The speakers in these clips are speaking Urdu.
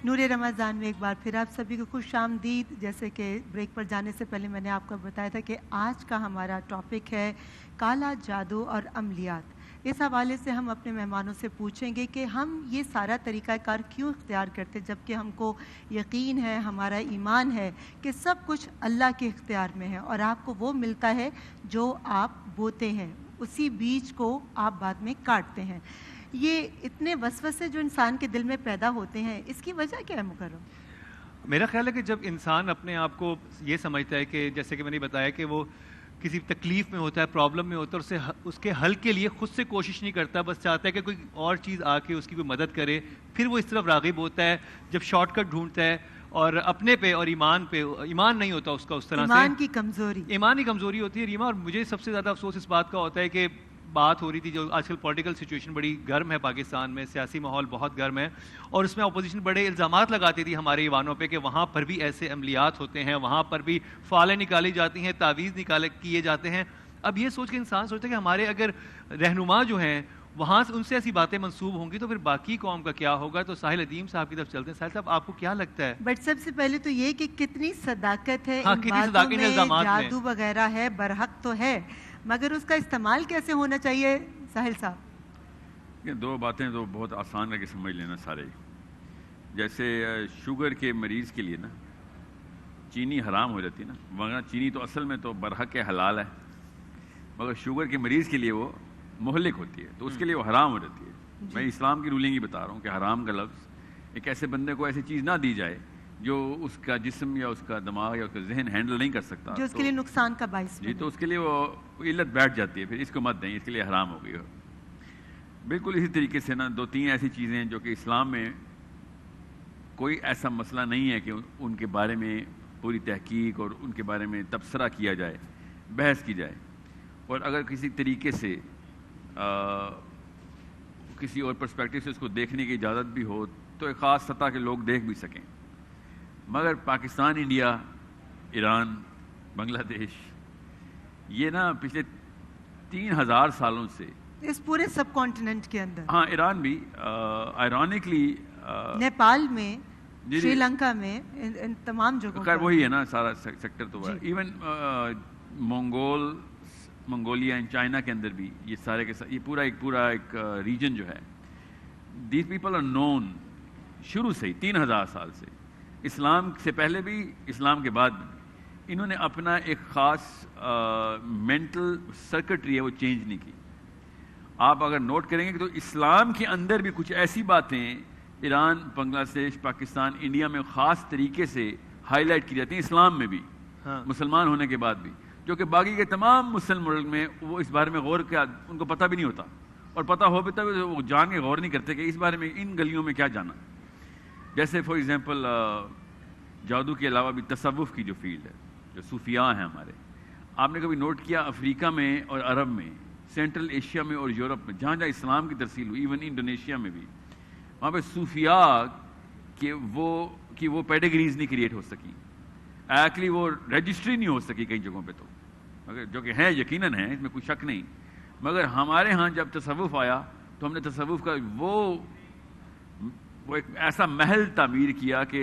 نور رمضان میں ایک بار پھر آپ سبھی کو خوش آمدید. جیسے کہ بریک پر جانے سے پہلے میں نے آپ کو بتایا تھا کہ آج کا ہمارا ٹاپک ہے کالا جادو اور عملیات. اس حوالے سے ہم اپنے مہمانوں سے پوچھیں گے کہ ہم یہ سارا طریقہ کار کیوں اختیار کرتے جب کہ ہم کو یقین ہے, ہمارا ایمان ہے کہ سب کچھ اللہ کے اختیار میں ہے اور آپ کو وہ ملتا ہے جو آپ بوتے ہیں, اسی بیج کو آپ بعد میں کاٹتے ہیں. یہ اتنے وسوسے جو انسان کے دل میں پیدا ہوتے ہیں, اس کی وجہ کیا ہے مکرم؟ میرا خیال ہے کہ جب انسان اپنے آپ کو یہ سمجھتا ہے کہ جیسے کہ میں نے بتایا کہ وہ کسی تکلیف میں ہوتا ہے, پرابلم میں ہوتا ہے, اس کے حل کے لیے خود سے کوشش نہیں کرتا, بس چاہتا ہے کہ کوئی اور چیز آ کے اس کی کوئی مدد کرے, پھر وہ اس طرف راغب ہوتا ہے. جب شارٹ کٹ ڈھونڈتا ہے اور اپنے پہ اور ایمان پہ, ایمان نہیں ہوتا اس کا اس طرح سے, ایمان کی کمزوری ہوتی ہے ریما. اور مجھے سب سے زیادہ افسوس اس بات کا ہوتا ہے کہ بات ہو رہی تھی جو آج کل پولیٹیکل سچویشن بڑی گرم ہے پاکستان میں, سیاسی ماحول بہت گرم ہے, اور اس میں اپوزیشن بڑے الزامات لگاتی تھی ہمارے ایوانوں پہ کہ وہاں پر بھی ایسے عملیات ہوتے ہیں, وہاں پر بھی فالیں نکالی جاتی ہیں, تعویذ کیے جاتے ہیں. اب یہ سوچ کے انسان سوچتا ہے کہ ہمارے اگر رہنما جو ہیں وہاں سے ان سے ایسی باتیں منسوب ہوں گی تو پھر باقی قوم کا کیا ہوگا. تو ساحل ادیم صاحب کی طرف چلتے ہیں. ساحل صاحب آپ کو کیا لگتا ہے؟ بٹ سب سے پہلے تو یہ کہ کتنی صداقت ہے ان باتوں میں, جادو وغیرہ ہے, برحق تو ہے, مگر اس کا استعمال کیسے ہونا چاہیے ساحل صاحب؟ یہ دو باتیں تو بہت آسان ہے کہ سمجھ لینا سارے. جیسے شوگر کے مریض کے لیے نا چینی حرام ہو جاتی ہے نا, مگر چینی تو اصل میں تو برحق حلال ہے, مگر شوگر کے مریض کے لیے وہ مہلک ہوتی ہے, تو اس کے لیے وہ حرام ہو جاتی ہے. میں اسلام کی رولنگ ہی بتا رہا ہوں کہ حرام کا لفظ ایک ایسے بندے کو ایسی چیز نہ دی جائے جو اس کا جسم یا اس کا دماغ یا اس کا ذہن ہینڈل نہیں کر سکتا, جو اس کے لیے نقصان کا باعث جی, تو اس کے لیے وہ علت بیٹھ جاتی ہے, پھر اس کو مت دیں, اس کے لیے حرام ہو گئی ہو. بالکل اسی طریقے سے نا دو تین ایسی چیزیں ہیں جو کہ اسلام میں کوئی ایسا مسئلہ نہیں ہے کہ ان کے بارے میں پوری تحقیق اور ان کے بارے میں تبصرہ کیا جائے, بحث کی جائے, اور اگر کسی طریقے سے کسی اور پرسپیکٹو سے اس کو دیکھنے کی اجازت بھی ہو تو ایک خاص سطح کے لوگ دیکھ بھی سکیں. مگر پاکستان, انڈیا, ایران, بنگلہ دیش, یہ نا پچھلے 3000 سالوں سے اس پورے سب کانٹیننٹ کے اندر, ہاں ایران بھی, آئرونکلی نیپال میں, شری لنکا میں, ان تمام جگہوں خیر وہی ہے نا سارا سیکٹر تو ہے. ایون منگولیا اینڈ چائنا کے اندر بھی یہ سارے کے یہ پورا ایک ریجن جو ہے, دیز پیپل آر نون شروع سے ہی 3000 سال سے, اسلام سے پہلے بھی اسلام کے بعد بھی, انہوں نے اپنا ایک خاص مینٹل سرکٹری ہے وہ چینج نہیں کی. آپ اگر نوٹ کریں گے تو اسلام کے اندر بھی کچھ ایسی باتیں ایران, بنگلہ دیش, پاکستان, انڈیا میں خاص طریقے سے ہائی لائٹ کی جاتی ہیں, اسلام میں بھی, مسلمان ہونے کے بعد بھی, جو کہ باقی کے تمام مسلم ملک میں وہ اس بارے میں غور کیا ان کو پتہ بھی نہیں ہوتا, اور پتہ ہو بھی تب وہ جان کے غور نہیں کرتے کہ اس بارے میں ان گلیوں میں کیا جانا. جیسے فار ایگزامپل جادو کے علاوہ بھی تصوف کی جو فیلڈ ہے, جو صوفیاء ہیں ہمارے, آپ نے کبھی نوٹ کیا افریقہ میں اور عرب میں, سینٹرل ایشیا میں اور یورپ میں, جہاں جہاں اسلام کی ترسیل ہوئی, ایون انڈونیشیا میں بھی, وہاں پہ صوفیاء کہ وہ پیڈیگریز نہیں کریٹ ہو سکی, ایکچولی وہ رجسٹری نہیں ہو سکی کئی جگہوں پہ, تو مگر جو کہ ہیں یقیناً ہیں, اس میں کوئی شک نہیں. مگر ہمارے ہاں جب تصوف آیا تو ہم نے تصوف کا وہ ایک ایسا محل تعمیر کیا کہ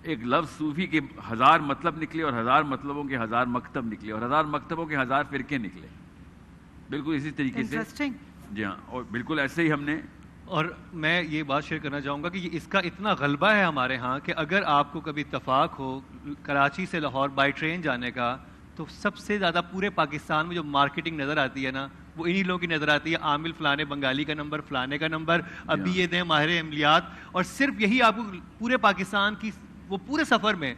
ایک لفظ صوفی کے 1000 مطلب نکلے, اور 1000 مطلبوں کے 1000 مکتب نکلے, اور 1000 مکتبوں کے 1000 فرقے نکلے. بالکل اسی طریقے سے, جی ہاں, اور بالکل ایسے ہی ہم نے. اور میں یہ بات شیئر کرنا چاہوں گا کہ اس کا اتنا غلبہ ہے ہمارے ہاں کہ اگر آپ کو کبھی اتفاق ہو کراچی سے لاہور بائی ٹرین جانے کا, تو سب سے زیادہ پورے پاکستان میں جو مارکیٹنگ نظر آتی ہے نا, وہ انہی لوگوں کی نظر آتی ہے. عامل فلانے بنگالی کا نمبر, فلانے کا نمبر, ابھی یہ دیں ماہر عملیات, اور صرف یہی آپ کو پورے پاکستان کی وہ پورے سفر میں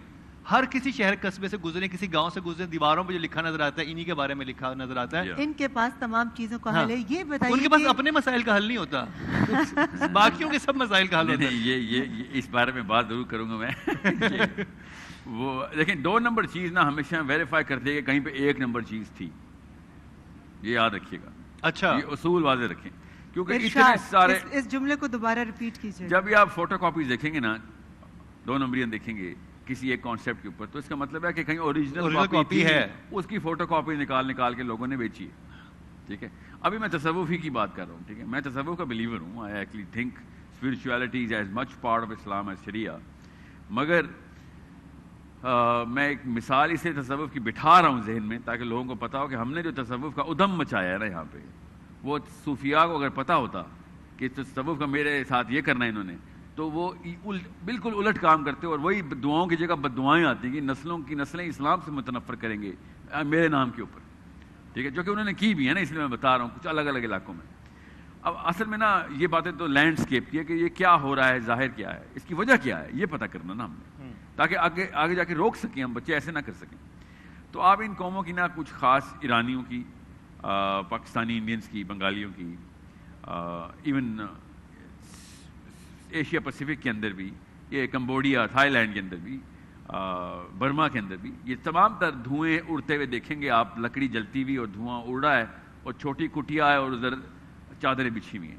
ہر کسی شہر قصبے سے گزرے, کسی گاؤں سے گزرے, دیواروں پہ جو لکھا نظر آتا ہے انہی کے بارے میں لکھا نظر آتا ہے. ان کے پاس تمام چیزوں کا حل ہے. یہ بتائیے, ان کے پاس اپنے مسائل کا حل نہیں ہوتا, باقیوں کے سب مسائل کا حل ہوتا ہے. یہ اس بارے میں بات ضرور کروں گا میں. وہ لیکن 2 نمبر چیز نا ہمیشہ ویریفائی کرتے ہیں کہ کہیں پہ 1 نمبر چیز تھی, یہ یاد رکھیے گا. اچھا, یہ اصول واضح رکھیں, کیونکہ اتنے سارے, اس جملے کو دوبارہ ریپیٹ کیجیے. جب بھی آپ فوٹو کاپیز دیکھیں گے نا, 2 نمبریاں دیکھیں گے کسی ایک کانسیپٹ کے اوپر, تو اس کا مطلب ہے کہ کہیں اوریجنل کاپی ہے, اس کی فوٹو کاپی نکال کے لوگوں نے بیچی ہے. ٹھیک ہے, ابھی میں تصوف ہی کی بات کر رہا ہوں. ٹھیک ہے, میں تصوف کا بلیور ہوں. I actually think spirituality is as much part of Islam as Sharia. مگر میں ایک مثال اس لیے تصوف کی بٹھا رہا ہوں ذہن میں تاکہ لوگوں کو پتا ہو کہ ہم نے جو تصوف کا ادھم مچایا ہے نا یہاں پہ، وہ صوفیاء کو اگر پتا ہوتا کہ تصوف کا میرے ساتھ یہ کرنا ہے انہوں نے، تو وہ بالکل الٹ کام کرتے، اور وہی دعاؤں کی جگہ بد دعائیں آتی ہیں کہ نسلوں کی نسلیں اسلام سے متنفر کریں گے میرے نام کے اوپر، ٹھیک ہے، جو کہ انہوں نے کی بھی ہے نا، اس لیے میں بتا رہا ہوں کچھ الگ الگ علاقوں میں. اب اصل میں نا یہ باتیں تو لینڈسکیپ کی ہے کہ یہ کیا ہو رہا ہے، ظاہر کیا ہے، اس کی وجہ کیا ہے، یہ پتہ کرنا نا ہم نے، تاکہ آگے جا کے روک سکیں ہم، بچے ایسے نہ کر سکیں. تو آپ ان قوموں کی نا کچھ خاص ایرانیوں کی، پاکستانی انڈینس کی، بنگالیوں کی، ایون ایشیا پیسیفک کے اندر بھی، یہ کمبوڈیا، تھائی لینڈ کے اندر بھی، برما کے اندر بھی، یہ تمام تر دھوئیں اڑتے ہوئے دیکھیں گے آپ، لکڑی جلتی ہوئی اور دھواں اڑ رہا ہے، اور چھوٹی کٹیا ہے اور ادھر چادریں بچھی ہوئی ہیں.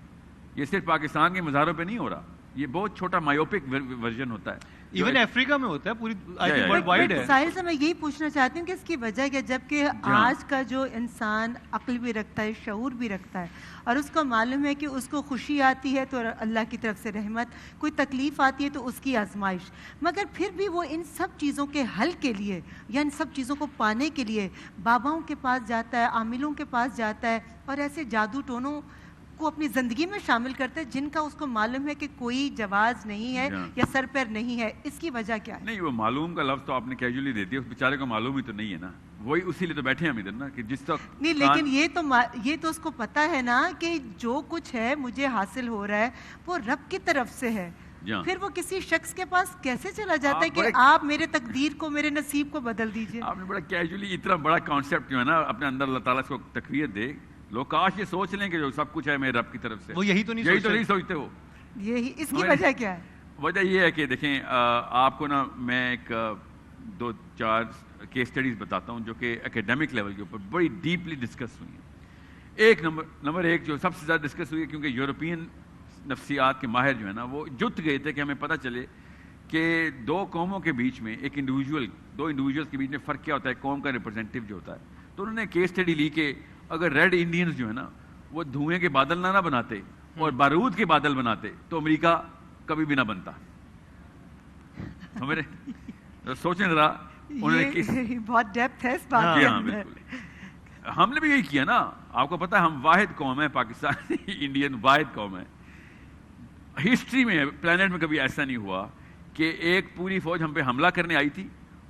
یہ صرف پاکستان کے مزاروں پہ نہیں ہو رہا، یہ بہت چھوٹا مائیوپک ورژن ہوتا ہے. ایون افریقہ میں ہوتا ہے، پوری ورلڈ وائڈ ہے. ساحل سے میں یہی پوچھنا چاہتی ہوں کہ اس کی وجہ کیا، جبکہ آج کا جو انسان عقل بھی رکھتا ہے، شعور بھی رکھتا ہے، اور اس کو معلوم ہے کہ اس کو خوشی آتی ہے تو اللہ کی طرف سے رحمت، کوئی تکلیف آتی ہے تو اس کی آزمائش، مگر پھر بھی وہ ان سب چیزوں کے حل کے لیے یا ان سب چیزوں کو پانے کے لیے باباؤں کے پاس جاتا ہے، عاملوں کے پاس جاتا ہے، اور ایسے جادو ٹونوں کو اپنی زندگی میں شامل کرتے ہیں جن کا اس کو معلوم ہے کہ کوئی جواز نہیں ہے یا سر پیر نہیں ہے. اس کی وجہ کیا ہے؟ نہیں، وہ معلوم کا لفظ تو آپ نے کیجولی دے دیا، اس بیچارے کو معلوم ہی تو نہیں ہے نا، وہی اسی لیے تو بیٹھے ہم ادھر نا کہ جس وقت نہیں، لیکن یہ تو اس کو پتا ہے نا کہ جو کچھ ہے مجھے حاصل ہو رہا ہے وہ رب کی طرف سے ہے. پھر وہ کسی شخص کے پاس کیسے چلا جاتا ہے کہ آپ میرے تقدیر کو، میرے نصیب کو بدل دیجئے؟ آپ نے بڑا کیجولی، اتنا بڑا کانسیپٹ جو ہے نا اپنے اندر اللہ تعالیٰ اس کو تقویت دے. لوگ کاش یہ سوچ لیں کہ جو سب کچھ ہے میرے رب کی طرف سے، وہ یہی تو نہیں سوچتے. وہ یہی اس کی وجہ کیا ہے؟ وجہ یہ ہے کہ دیکھیں، آپ کو نا میں ایک 2-4 کیس سٹڈیز بتاتا ہوں جو کہ اکیڈمک لیول کے اوپر بڑی ڈیپلی ڈسکس ہوئی ہیں. ایک نمبر ایک جو سب سے زیادہ ڈسکس ہوئی ہے، کیونکہ یورپین نفسیات کے ماہر جو ہے نا وہ جت گئے تھے کہ ہمیں پتہ چلے کہ دو قوموں کے بیچ میں، دو انڈیویجولس کے بیچ میں فرق کیا ہوتا ہے، قوم کا ریپرزینٹیو جو ہوتا ہے. تو انہوں نے کیس سٹڈی لی کہ اگر ریڈ انڈینز جو ہے نا وہ دھوئیں کے بادل نہ بناتے اور بارود کے بادل بناتے تو امریکہ کبھی بھی نہ بنتا. ہمارے سوچیں ذرا، بہت ڈیپتھ ہے اس بات کے اندر. ہم نے بھی یہی کیا نا. آپ کو پتا ہے ہم واحد قوم ہے، پاکستان انڈین واحد قوم ہے. ہسٹری میں پلانٹ میں کبھی ایسا نہیں ہوا کہ ایک پوری فوج ہم پہ حملہ کرنے آئی تھی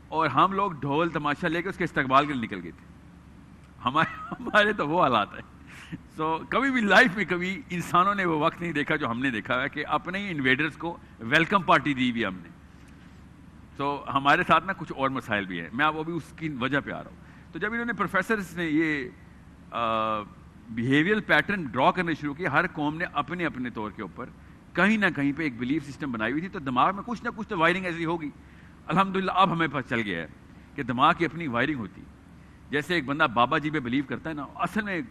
اور ہم لوگ ڈھول تماشا لے کے اس کے استقبال کے لیے نکل گئے تھے. ہمارے تو وہ حالات ہیں. سو کبھی بھی لائف میں کبھی انسانوں نے وہ وقت نہیں دیکھا جو ہم نے دیکھا ہے کہ اپنے ہی انویڈرز کو ویلکم پارٹی دی بھی ہم نے. تو ہمارے ساتھ نا کچھ اور مسائل بھی ہیں، میں وہ بھی اس کی وجہ پہ آ رہا ہوں. تو جب انہوں نے پروفیسرز نے یہ بیہیویئر پیٹرن ڈرا کرنے شروع کیے، ہر قوم نے اپنے اپنے طور کے اوپر کہیں نہ کہیں پہ ایک بلیف سسٹم بنائی ہوئی تھی، تو دماغ میں کچھ نہ کچھ تو وائرنگ ایسی ہوگی. الحمدللہ اب ہمیں پتہ چل گیا ہے کہ دماغ کی اپنی وائرنگ ہوتی. جیسے ایک بندہ بابا جی پہ بلیو کرتا ہے نا، اصل میں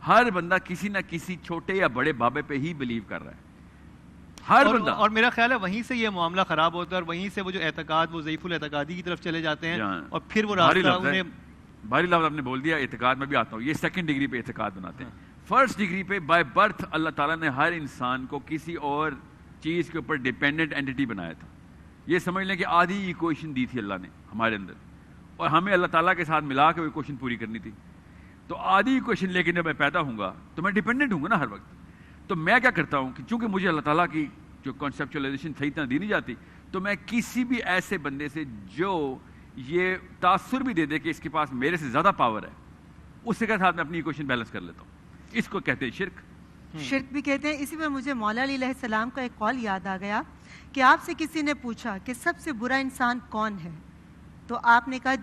ہر بندہ کسی نہ کسی چھوٹے یا بڑے بابے پہ ہی بلیو کر رہا ہے، ہر بندہ. اور میرا خیال ہے وہیں سے یہ معاملہ خراب ہوتا ہے، اور وہیں سے وہ جو اعتقاد، وہ ضعیف الاعتقادی کی طرف چلے جاتے ہیں، اور پھر وہ راستہ انہیں بھاری لفظ آپ نے بول دیا. اعتقاد میں بھی آتا ہوں، یہ سیکنڈ ڈگری پہ اعتقاد بناتے ہیں. فرسٹ ڈگری پہ بائی برتھ اللہ تعالیٰ نے ہر انسان کو کسی اور چیز کے اوپر ڈیپینڈنٹ اینٹی بنایا تھا. یہ سمجھ لیں کہ آدھی ایکویشن دی تھی اللہ نے ہمارے اندر، اور ہمیں اللہ تعالیٰ کے ساتھ ملا کے وہ ایکویشن پوری کرنی تھی. تو آدھی ایکویشن لے کے جب میں پیدا ہوں گا تو میں ڈیپینڈنٹ ہوں گا نا ہر وقت. تو میں کیا کرتا ہوں کہ چونکہ مجھے اللہ تعالیٰ کی جو کانسیپچولائزیشن صحیح طرح دی نہیں جاتی، تو میں کسی بھی ایسے بندے سے جو یہ تاثر بھی دے دے کہ اس کے پاس میرے سے زیادہ پاور ہے، اس کے ساتھ میں اپنی ایکویشن بیلنس کر لیتا ہوں. اس کو کہتے ہیں شرک. شرک بھی کہتے ہیں. اسی پر مجھے مولا علی علیہ السلام کا ایک قول یاد آ گیا کہ آپ سے کسی نے پوچھا کہ سب سے برا انسان کون ہے، تو آپ نے کہا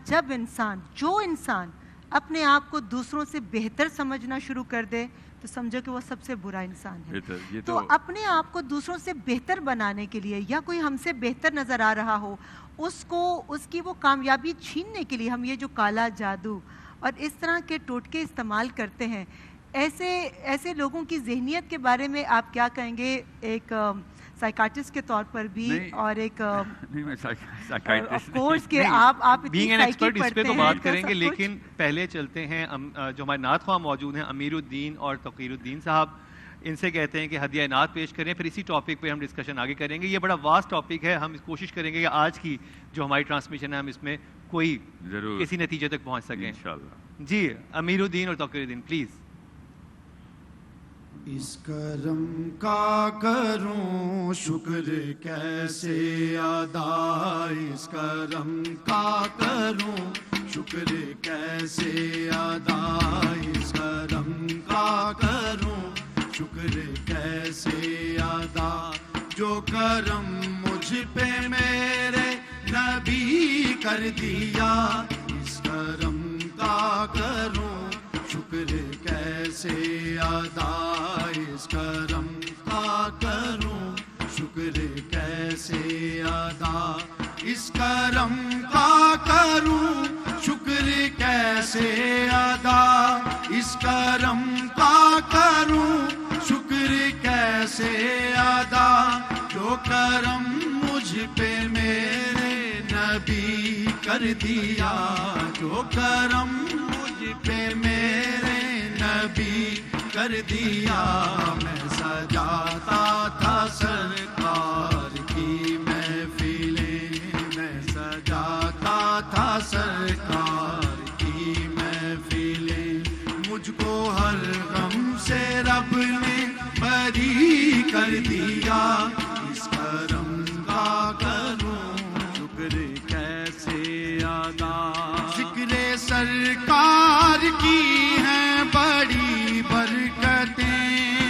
جو انسان اپنے آپ کو دوسروں سے بہتر سمجھنا شروع کر دے تو سمجھو کہ وہ سب سے برا انسان ہے. تو اپنے آپ کو دوسروں سے بہتر بنانے کے لیے، یا کوئی ہم سے بہتر نظر آ رہا ہو، اس کی وہ کامیابی چھیننے کے لیے ہم یہ جو کالا جادو اور اس طرح کے ٹوٹکے استعمال کرتے ہیں. ایسے لوگوں کی ذہنیت کے بارے میں آپ کیا کہیں گے، ایک سائیکاٹرسٹ کے طور پر بھی اور ایک کورس کے آپ بینگ این ایکسپرٹ اس پہ تو بات کریں گے، لیکن پہلے چلتے ہیں جو ہمارے نعت خواہ موجود ہیں امیر الدین اور تقیر الدین صاحب. ان سے کہتے ہیں کہ ہدیہ انعام پیش کریں, پھر اسی ٹاپک پہ ہم ڈسکشن آگے کریں گے. یہ بڑا واسٹ ٹاپک ہے, ہم کوشش کریں گے کہ آج کی جو ہماری ٹرانسمیشن ہے ہم اس میں کوئی ضرور کسی نتیجے تک پہنچ سکیں انشاءاللہ. جی امیر الدین اور توقیر الدین پلیز. اس کرم کا کروں شکر کیسے ادا, اس کرم کا کروں شکر کیسے ادا, اس کرم کا کروں شکر کیسے ادا, جو کرم مجھ پہ میرے نبی کر دیا, اس کرم کا کروں شکر کیسے ادا, اس کرم کا کروں شکر کیسے ادا, اس کرم کا کروں شکر کیسے ادا, اس کرم کا کروں شکر کیسے ادا, جو کرم مجھ پہ میرے نبی کر دیا, جو کرم مجھ پہ میرے نبی کر دیا, میں سجاتا تھا سرکار کی محفلیں, میں سجاتا تھا سرکار کی محفلیں, مجھ کو ہر غم سے رب نے بری کر دیا, اس کرم کا کروں شکر کیسے ادا. ذکر سرکار کی ہیں بڑی برکتیں,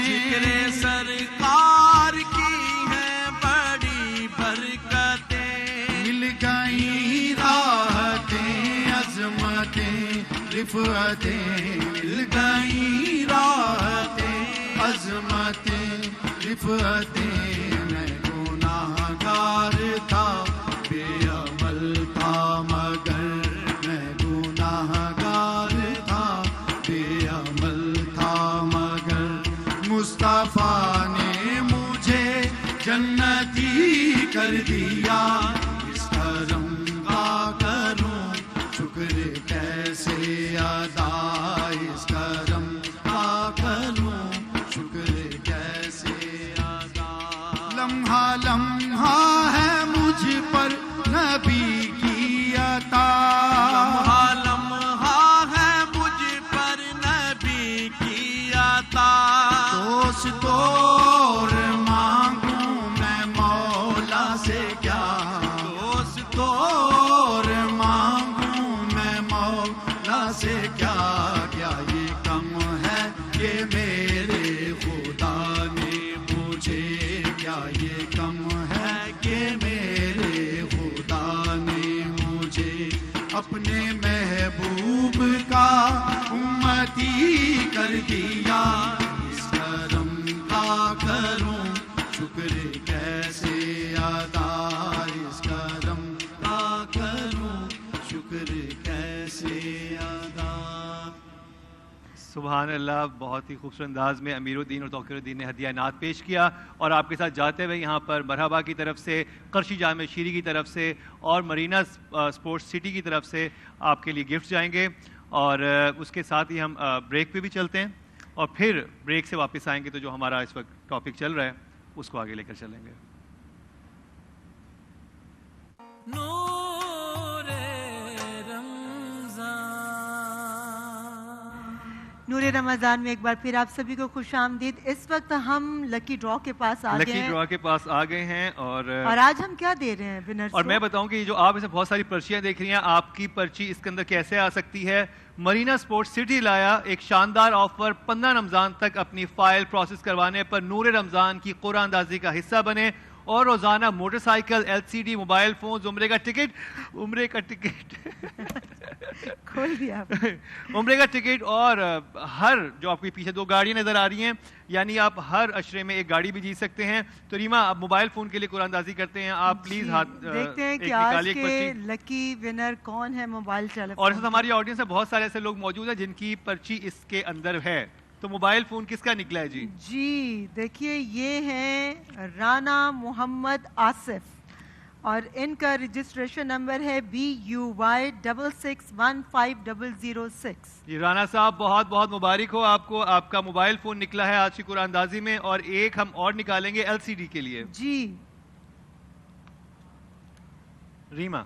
ذکر سرکار کی ہیں بڑی برکتیں, مل گئی راحتیں عظمتیں رفعتیں, مل گئی راحتیں عظمتیں رفعتیں, میں گناہگار تھا بے عمل تھا مگر, میں گناہگار تھا بے عمل تھا مگر, مصطفیٰ نے مجھے جنتی کر دیا, اس کرم کا کروں شکر کیسے ادا, اس کرم کا کروں شکر کیسے ادا. لمحہ لمحہ ہے مجھ پر نبی کی عطا, لمحہ لمحہ ہے مجھ پر نبی کی عطا, دوست اور مانگوں میں مولا سے کیا, دوست اور مانگوں میں مولا سے کیا, کیا یہ کم ہے کہ میرے خدا نے مجھے, کیا یہ کم ہے کہ میرے خدا نے مجھے اپنے محبوب کا امتی کر دیا, اس کرم کا کروں شکر کیسے ادا, اس کرم کا کروں شکر کیسے ادا. سبحان اللہ, بہت ہی خوبصورت انداز میں امیر الدین اور توقیر الدین نے ہدیہ انعام پیش کیا, اور آپ کے ساتھ جاتے ہوئے یہاں پر مرحبا کی طرف سے, قرشی جامع شیری کی طرف سے اور مرینا اسپورٹس سٹی کی طرف سے آپ کے لیے گفٹ جائیں گے, اور اس کے ساتھ ہی ہم بریک پہ بھی چلتے ہیں, اور پھر بریک سے واپس آئیں گے تو جو ہمارا اس وقت ٹاپک چل رہا ہے اس کو آگے لے کر چلیں گے. نور رمضان میں ایک بار پھر آپ سبھی کو خوش آمدید. اس وقت ہم لکی ڈرا کے پاس آ گئے لکی ہیں, ڈرا کے پاس آ گئے ہیں, اور آج ہم کیا دے رہے ہیں ونرز اور کو؟ میں بتاؤں کہ یہ جو آپ اسے بہت ساری پرچیاں دیکھ رہی ہیں, آپ کی پرچی اس کے اندر کیسے آ سکتی ہے. مرینا اسپورٹس سٹی لایا ایک شاندار آفر, 15 رمضان تک اپنی فائل پروسیس کروانے پر نور رمضان کی قرعہ اندازی کا حصہ بنے, اور روزانہ motor cycle, LCD, mobile phone, عمرے کا ٹکٹ کھول دیا آپ نے. عمرے کا ٹکٹ, اور ہر جو آپ کے پیچھے 2 گاڑیاں نظر آ رہی ہیں, یعنی آپ ہر عشرے میں ایک گاڑی بھی جیت سکتے ہیں. تو ریما آپ موبائل فون کے لیے قرعہ اندازی کرتے ہیں, آپ پلیز ہاتھ دیکھتے ہیں ایک کہ آج نکالیے ایک کے پرچی. لکی ونر کون ہے موبائل چل. اور اس وقت ہماری آڈینس میں بہت سارے ایسے لوگ موجود ہیں جن کی پرچی اس کے اندر ہے. تو موبائل فون کس کا نکلا ہے جی؟ جی دیکھیے یہ ہیں رانا محمد آصف, اور ان کا رجسٹریشن نمبر ہے BUY66150006. جی رانا صاحب بہت بہت مبارک ہو آپ کو, آپ کا موبائل فون نکلا ہے آج کی قرآن اندازی میں, اور ایک ہم اور نکالیں گے LCD کے لیے. جی ریما,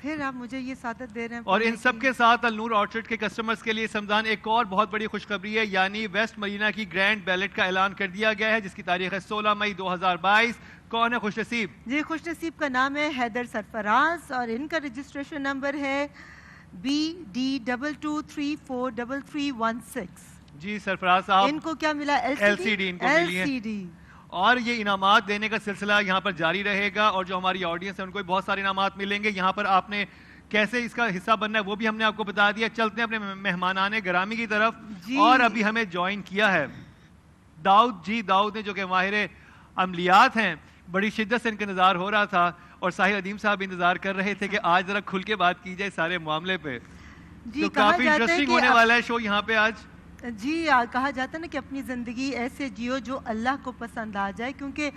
پھر آپ مجھے یہ سعادت دے رہے ہیں. اور ان سب کے ساتھ النور آرچرڈ کے کسٹمرز کے لیے سمدان ایک اور بہت بڑی خوشخبری ہے, یعنی ویسٹ مرینا کی گرینڈ بیلٹ کا اعلان کر دیا گیا ہے جس کی تاریخ ہے 16 مئی 2022. کون ہے خوش نصیب؟ جی خوش نصیب کا نام ہے حیدر سرفراز, اور ان کا رجسٹریشن نمبر ہے BD22343316. جی سرفراز صاحب, ان کو کیا ملا؟ LCD ان کو ملی ہے. LCD. اور یہ انعامات دینے کا سلسلہ یہاں پر جاری رہے گا, اور جو ہماری آڈینس ہے ان کو بھی بہت سارے انعامات ملیں گے. یہاں پر آپ نے کیسے اس کا حصہ بننا ہے وہ بھی ہم نے آپ کو بتا دیا. چلتے ہیں اپنے مہمانان گرامی کی طرف. اور ابھی ہمیں جوائن کیا ہے داؤد. جی داؤد نے, جو کہ ماہر عملیات ہیں, بڑی شدت سے ان کا انتظار ہو رہا تھا, اور ساحر عدیم صاحب انتظار کر رہے تھے کہ آج ذرا کھل کے بات کی جائے سارے معاملے پہ. جی تو کافی انٹرسٹنگ ہونے والا ہے شو یہاں پہ آج. جی کہا جاتا ہے نا کہ اپنی زندگی ایسے جیو جو اللہ کو پسند آ جائے, کیونکہ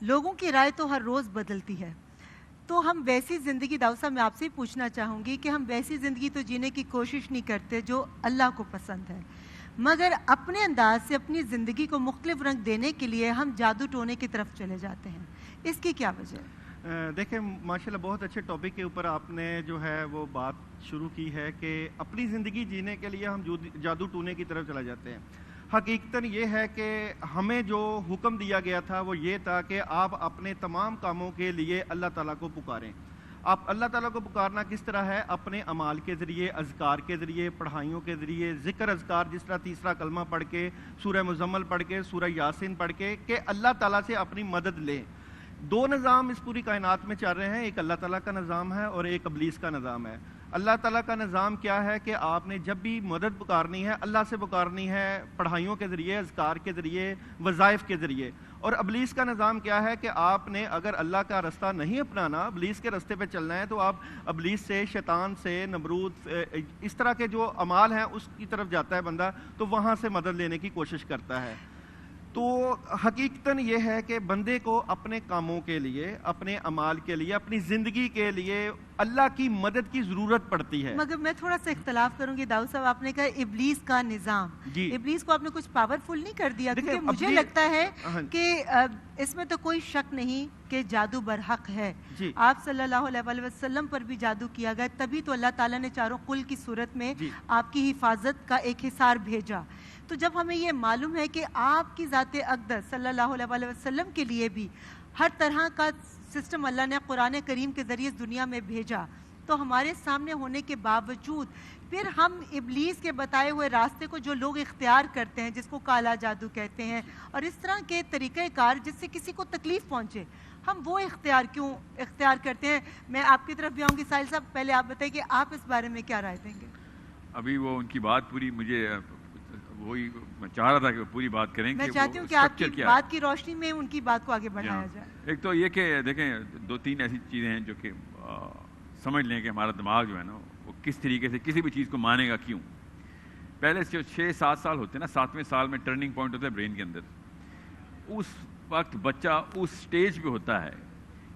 لوگوں کی رائے تو ہر روز بدلتی ہے. تو ہم ویسی زندگی, داؤد صاحب میں آپ سے ہی پوچھنا چاہوں گی کہ ہم ویسی زندگی تو جینے کی کوشش نہیں کرتے جو اللہ کو پسند ہے, مگر اپنے انداز سے اپنی زندگی کو مختلف رنگ دینے کے لیے ہم جادو ٹونے کی طرف چلے جاتے ہیں. اس کی کیا وجہ ہے؟ دیکھیں ماشاءاللہ بہت اچھے ٹاپک کے اوپر آپ نے جو ہے وہ بات شروع کی ہے کہ اپنی زندگی جینے کے لیے ہم جادو ٹونے کی طرف چلا جاتے ہیں. حقیقتاً یہ ہے کہ ہمیں جو حکم دیا گیا تھا وہ یہ تھا کہ آپ اپنے تمام کاموں کے لیے اللہ تعالیٰ کو پکاریں. آپ اللہ تعالیٰ کو پکارنا کس طرح ہے؟ اپنے اعمال کے ذریعے, اذکار کے ذریعے, پڑھائیوں کے ذریعے, ذکر اذکار, جس طرح تیسرا کلمہ پڑھ کے, سورہ مزمل پڑھ کے, سورہ یاسین پڑھ کے, کہ اللہ تعالیٰ سے اپنی مدد لیں. دو نظام اس پوری کائنات میں چل رہے ہیں, ایک اللہ تعالیٰ کا نظام ہے اور ایک ابلیس کا نظام ہے. اللہ تعالیٰ کا نظام کیا ہے کہ آپ نے جب بھی مدد پکارنی ہے اللہ سے پکارنی ہے, پڑھائیوں کے ذریعے, اذکار کے ذریعے, وظائف کے ذریعے. اور ابلیس کا نظام کیا ہے کہ آپ نے اگر اللہ کا رستہ نہیں اپنانا, ابلیس کے رستے پہ چلنا ہے, تو آپ ابلیس سے, شیطان سے, نمرود, اس طرح کے جو اعمال ہیں اس کی طرف جاتا ہے بندہ, تو وہاں سے مدد لینے کی کوشش کرتا ہے. تو حقیقتاً یہ ہے کہ بندے کو اپنے کاموں کے لیے, اپنے اعمال کے لیے, اپنی زندگی کے لیے اللہ کی مدد کی ضرورت پڑتی ہے. مگر میں تھوڑا سا اختلاف کروں گی داؤد صاحب, آپ نے کہا ابلیس کا نظام. جی. ابلیس کو آپ نے کچھ پاورفل نہیں کر دیا, کیونکہ مجھے لگتا ہے کہ اس میں تو کوئی شک نہیں کہ جادو برحق ہے. جی. آپ صلی اللہ علیہ وسلم پر بھی جادو کیا گیا, تبھی تو اللہ تعالیٰ نے چاروں قل کی صورت میں آپ کی حفاظت کا ایک حصار بھیجا. تو جب ہمیں یہ معلوم ہے کہ آپ کی ذات اقدس صلی اللہ علیہ وسلم کے لیے بھی ہر طرح کا سسٹم اللہ نے قرآن کریم کے ذریعے اس دنیا میں بھیجا, تو ہمارے سامنے ہونے کے باوجود پھر ہم ابلیس کے بتائے ہوئے راستے کو جو لوگ اختیار کرتے ہیں, جس کو کالا جادو کہتے ہیں, اور اس طرح کے طریقہ کار جس سے کسی کو تکلیف پہنچے, ہم وہ کیوں اختیار کرتے ہیں؟ میں آپ کی طرف بھی آؤں گی. ساحل صاحب پہلے آپ بتائیں کہ آپ اس بارے میں کیا رائے دیں گے؟ ابھی وہ ان کی بات پوری, مجھے وہی میں چاہ رہا تھا کہ پوری بات کریں. میں چاہتی ہوں کہ آپ کی بات کی روشنی میں ان کی بات کو آگے بڑھایا جائے. ایک تو یہ کہ دیکھیں, دو تین ایسی چیزیں ہیں جو کہ سمجھ لیں کہ ہمارا دماغ جو ہے نا وہ کس طریقے سے کسی بھی چیز کو مانے گا کیوں. پہلے جو 6-7 سال ہوتے ہیں نا, 7ویں سال میں ٹرننگ پوائنٹ ہوتا ہے برین کے اندر. اس وقت بچہ اس سٹیج پہ ہوتا ہے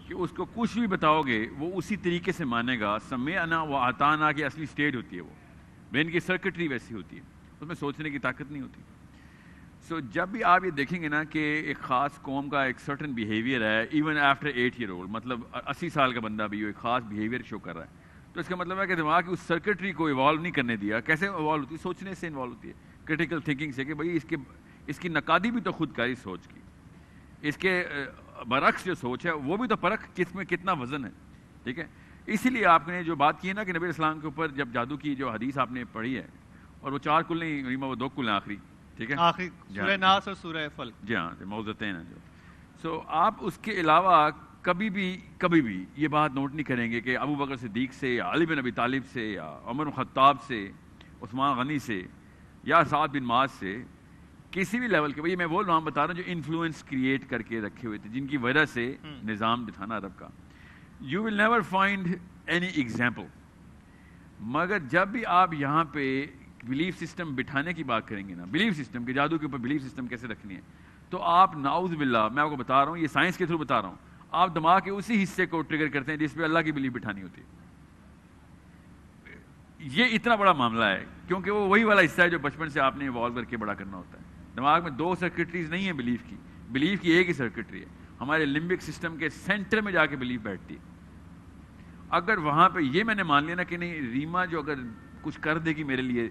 کہ اس کو کچھ بھی بتاؤ گے وہ اسی طریقے سے مانے گا. سمعنا و اطعنا کی اصلی سٹیج ہوتی ہے, وہ برین کی سرکٹری ویسی ہوتی ہے, اس میں سوچنے کی طاقت نہیں ہوتی. سو جب بھی آپ یہ دیکھیں گے نا کہ ایک خاص قوم کا ایک سرٹن بیہیویئر ہے, ایون آفٹر 8 ایئر اولڈ, مطلب 80 سال کا بندہ بھی ایک خاص بیہیویئر شو کر رہا ہے, تو اس کا مطلب ہے کہ دماغ کی اس سرکٹری کو ایوالو نہیں کرنے دیا. کیسے ایوالو ہوتی ہے؟ سوچنے سے ایوالو ہوتی ہے, کریٹیکل تھنکنگ سے, کہ بھائی اس کی نقادی بھی تو خود کاری سوچ کی, اس کے برعکس جو سوچ ہے وہ بھی تو پرکھ کس میں کتنا وزن ہے. ٹھیک ہے, اسی لیے آپ نے جو بات کی ہے نا کہ نبی اسلام کے اوپر جب جادو کی جو حدیث آپ نے پڑھی ہے, اور وہ 4 کل نہیں ریما, وہ 2 کل ہیں آخری. ٹھیک ہے, آخری سورہ ناس اور سورہ فلق. جی ہاں, موضوعتین ہیں جو. سو آپ اس کے علاوہ کبھی بھی یہ بات نوٹ نہیں کریں گے کہ ابو بکر صدیق سے, یا علی بن ابی طالب سے, یا عمر بن خطاب سے, عثمان غنی سے, یا سعد بن معاذ سے, کسی بھی لیول کے. بھائی میں وہ نام بتا رہا ہوں جو انفلوئنس کریٹ کر کے رکھے ہوئے تھے, جن کی وجہ سے نظام جو تھا نا عرب کا, you will never find any example. مگر جب بھی آپ یہاں پہ بلیف سسٹم بٹھانے کی بات کریں گے نا, بلیف سسٹم کے جادو کے اوپر بلیف سسٹم کیسے رکھنی ہے, تو آپ نعوذ باللہ, میں آپ کو بتا رہا ہوں, یہ سائنس کے تھرو بتا رہا ہوں, آپ دماغ کے اسی حصے کو ٹریگر کرتے ہیں جس پہ اللہ کی بلیف بٹھانی ہوتی ہے. یہ اتنا بڑا معاملہ ہے کیونکہ وہ وہی والا حصہ ہے جو بچپن سے آپ نے ایوالو کر کے بڑا کرنا ہوتا ہے. دماغ میں 2 سرکٹریز نہیں ہیں بلیف کی ایک ہی سرکٹری ہے. ہمارے لمبک سسٹم کے سینٹر میں جا کے بلیف بیٹھتی ہے. اگر وہاں پہ یہ میں نے مان لیا نا کہ نہیں ریما جو اگر کچھ کر دے گی میرے لیے,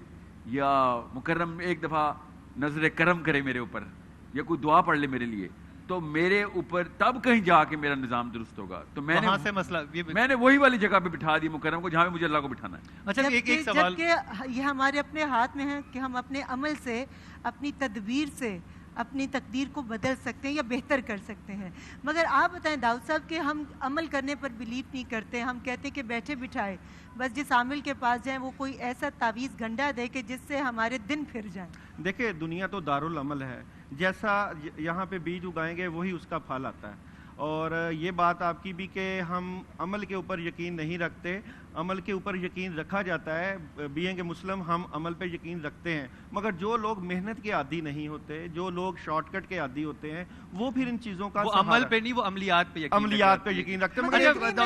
یا مکرم ایک دفعہ نظر کرم کرے میرے اوپر, یا کوئی دعا پڑھ لے میرے لیے, تو میرے اوپر تب کہیں جا کے میرا نظام درست ہوگا. تو میں نے وہی والی جگہ پہ بٹھا دی مکرم کو جہاں پہ مجھے اللہ کو بٹھانا ہے. اچھا ایک سوال, جبکہ یہ ہمارے اپنے ہاتھ میں ہے کہ ہم اپنے عمل سے, اپنی تدبیر سے اپنی تقدیر کو بدل سکتے ہیں یا بہتر کر سکتے ہیں. مگر آپ بتائیں داؤد صاحب کہ ہم عمل کرنے پر بلیف نہیں کرتے. ہم کہتے ہیں کہ بیٹھے بٹھائے بس جس عامل کے پاس جائیں وہ کوئی ایسا تعویذ گنڈا دے کہ جس سے ہمارے دن پھر جائیں. دیکھیں دنیا تو دارالعمل ہے, جیسا یہاں پہ بیج اگائیں گے وہی اس کا پھل آتا ہے. اور یہ بات آپ کی بھی کہ ہم عمل کے اوپر یقین نہیں رکھتے, عمل کے اوپر یقین رکھا جاتا ہے. بینگ اے مسلم ہم عمل پہ یقین رکھتے ہیں, مگر جو لوگ محنت کے عادی نہیں ہوتے, جو لوگ شارٹ کٹ کے عادی ہوتے ہیں, وہ پھر ان چیزوں کا عمل پہ نہیں, وہ عملیات پہ یقین رکھتے ہیں.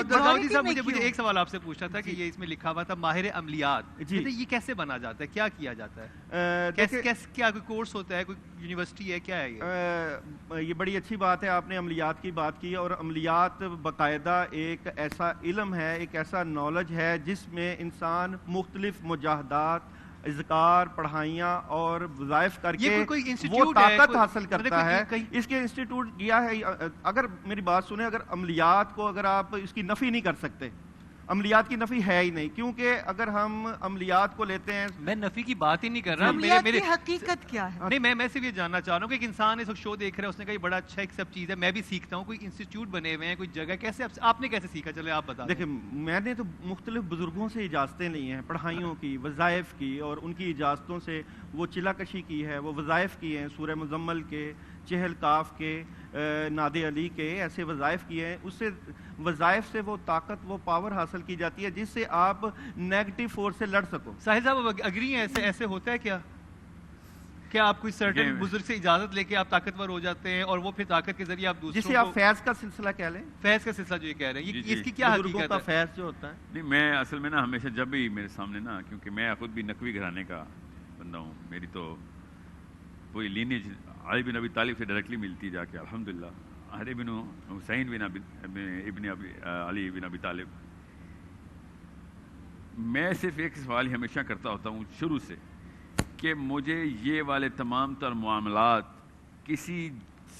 داؤدی صاحب مجھے ایک سوال آپ سے پوچھنا تھا کہ یہ اس میں لکھا ہوا تھا ماہر عملیات, یہ کیسے بنا جاتا ہے, کیا کیا جاتا ہے, کیا کوئی کورس ہوتا ہے, کوئی یونیورسٹی ہے, کیا ہے یہ بڑی اچھی بات ہے آپ نے عملیات کی بات کی. اور عملیات باقاعدہ ایک ایسا علم ہے, ایک ایسا نالج ہے جس میں انسان مختلف مجاہدات, اذکار, پڑھائیاں اور وظائف کر کے وہ طاقت حاصل کرتا ہے. اس کے انسٹیٹیوٹ کیا ہے. اگر میری بات سنیں, اگر عملیات کو اگر آپ اس کی نفی نہیں کر سکتے, عملیات کی نفی ہے ہی نہیں, کیونکہ اگر ہم عملیات کو لیتے ہیں, میں نفی کی بات ہی نہیں کر رہا, عملیات کی حقیقت کیا ہے. نہیں میں صرف یہ جاننا چاہ رہا ہوں کہ ایک انسان اس وقت شو دیکھ رہا ہے, اس نے کہا یہ بڑا اچھا ایک سب چیز ہے, میں بھی سیکھتا ہوں, کوئی انسٹیٹیوٹ بنے ہوئے ہیں, کوئی جگہ, کیسے آپ نے کیسے سیکھا, چلے آپ بتا. دیکھیں میں نے تو مختلف بزرگوں سے اجازتیں لی ہیں, پڑھائیوں کی, وظائف کی, اور ان کی اجازتوں سے وہ چلا کشی کی ہے, وہ وظائف کی ہیں, سورہ مزمل کے, چہل کاف کے, ناد علی کے, ایسے وظائف کیے ہیں. اس سے وظائف سے وہ طاقت, وہ پاور حاصل کی جاتی ہے جس سے آپ نیگیٹو فورس سے لڑ سکو. ساحل صاحب اگری ہیں, ایسے ہوتا ہے کیا آپ کوئی سرٹن بزرگ سے اجازت لے کے آپ طاقتور ہو جاتے ہیں اور وہ پھر طاقت کے ذریعے آپ دوسروں کو, جسے آپ فیض کا سلسلہ کہہ لیں, فیض کا سلسلہ جو یہ کہہ رہے ہیں, اس کی کیا حقیقت ہے, فیض جو ہوتا ہے. نہیں میں اصل میں نا ہمیشہ جب بھی میرے سامنے نا, کیونکہ میں خود بھی نقوی گھرانے کا بندہ ہوں, میری تو پوری لینیج علی بن ابی طالب سے ڈائریکٹلی ملتی جا کے الحمدللہ, علی بن حسین بن ابن علی بن ابی طالب. میں صرف ایک سوال ہی ہمیشہ کرتا ہوتا ہوں شروع سے کہ مجھے یہ والے تمام تر معاملات کسی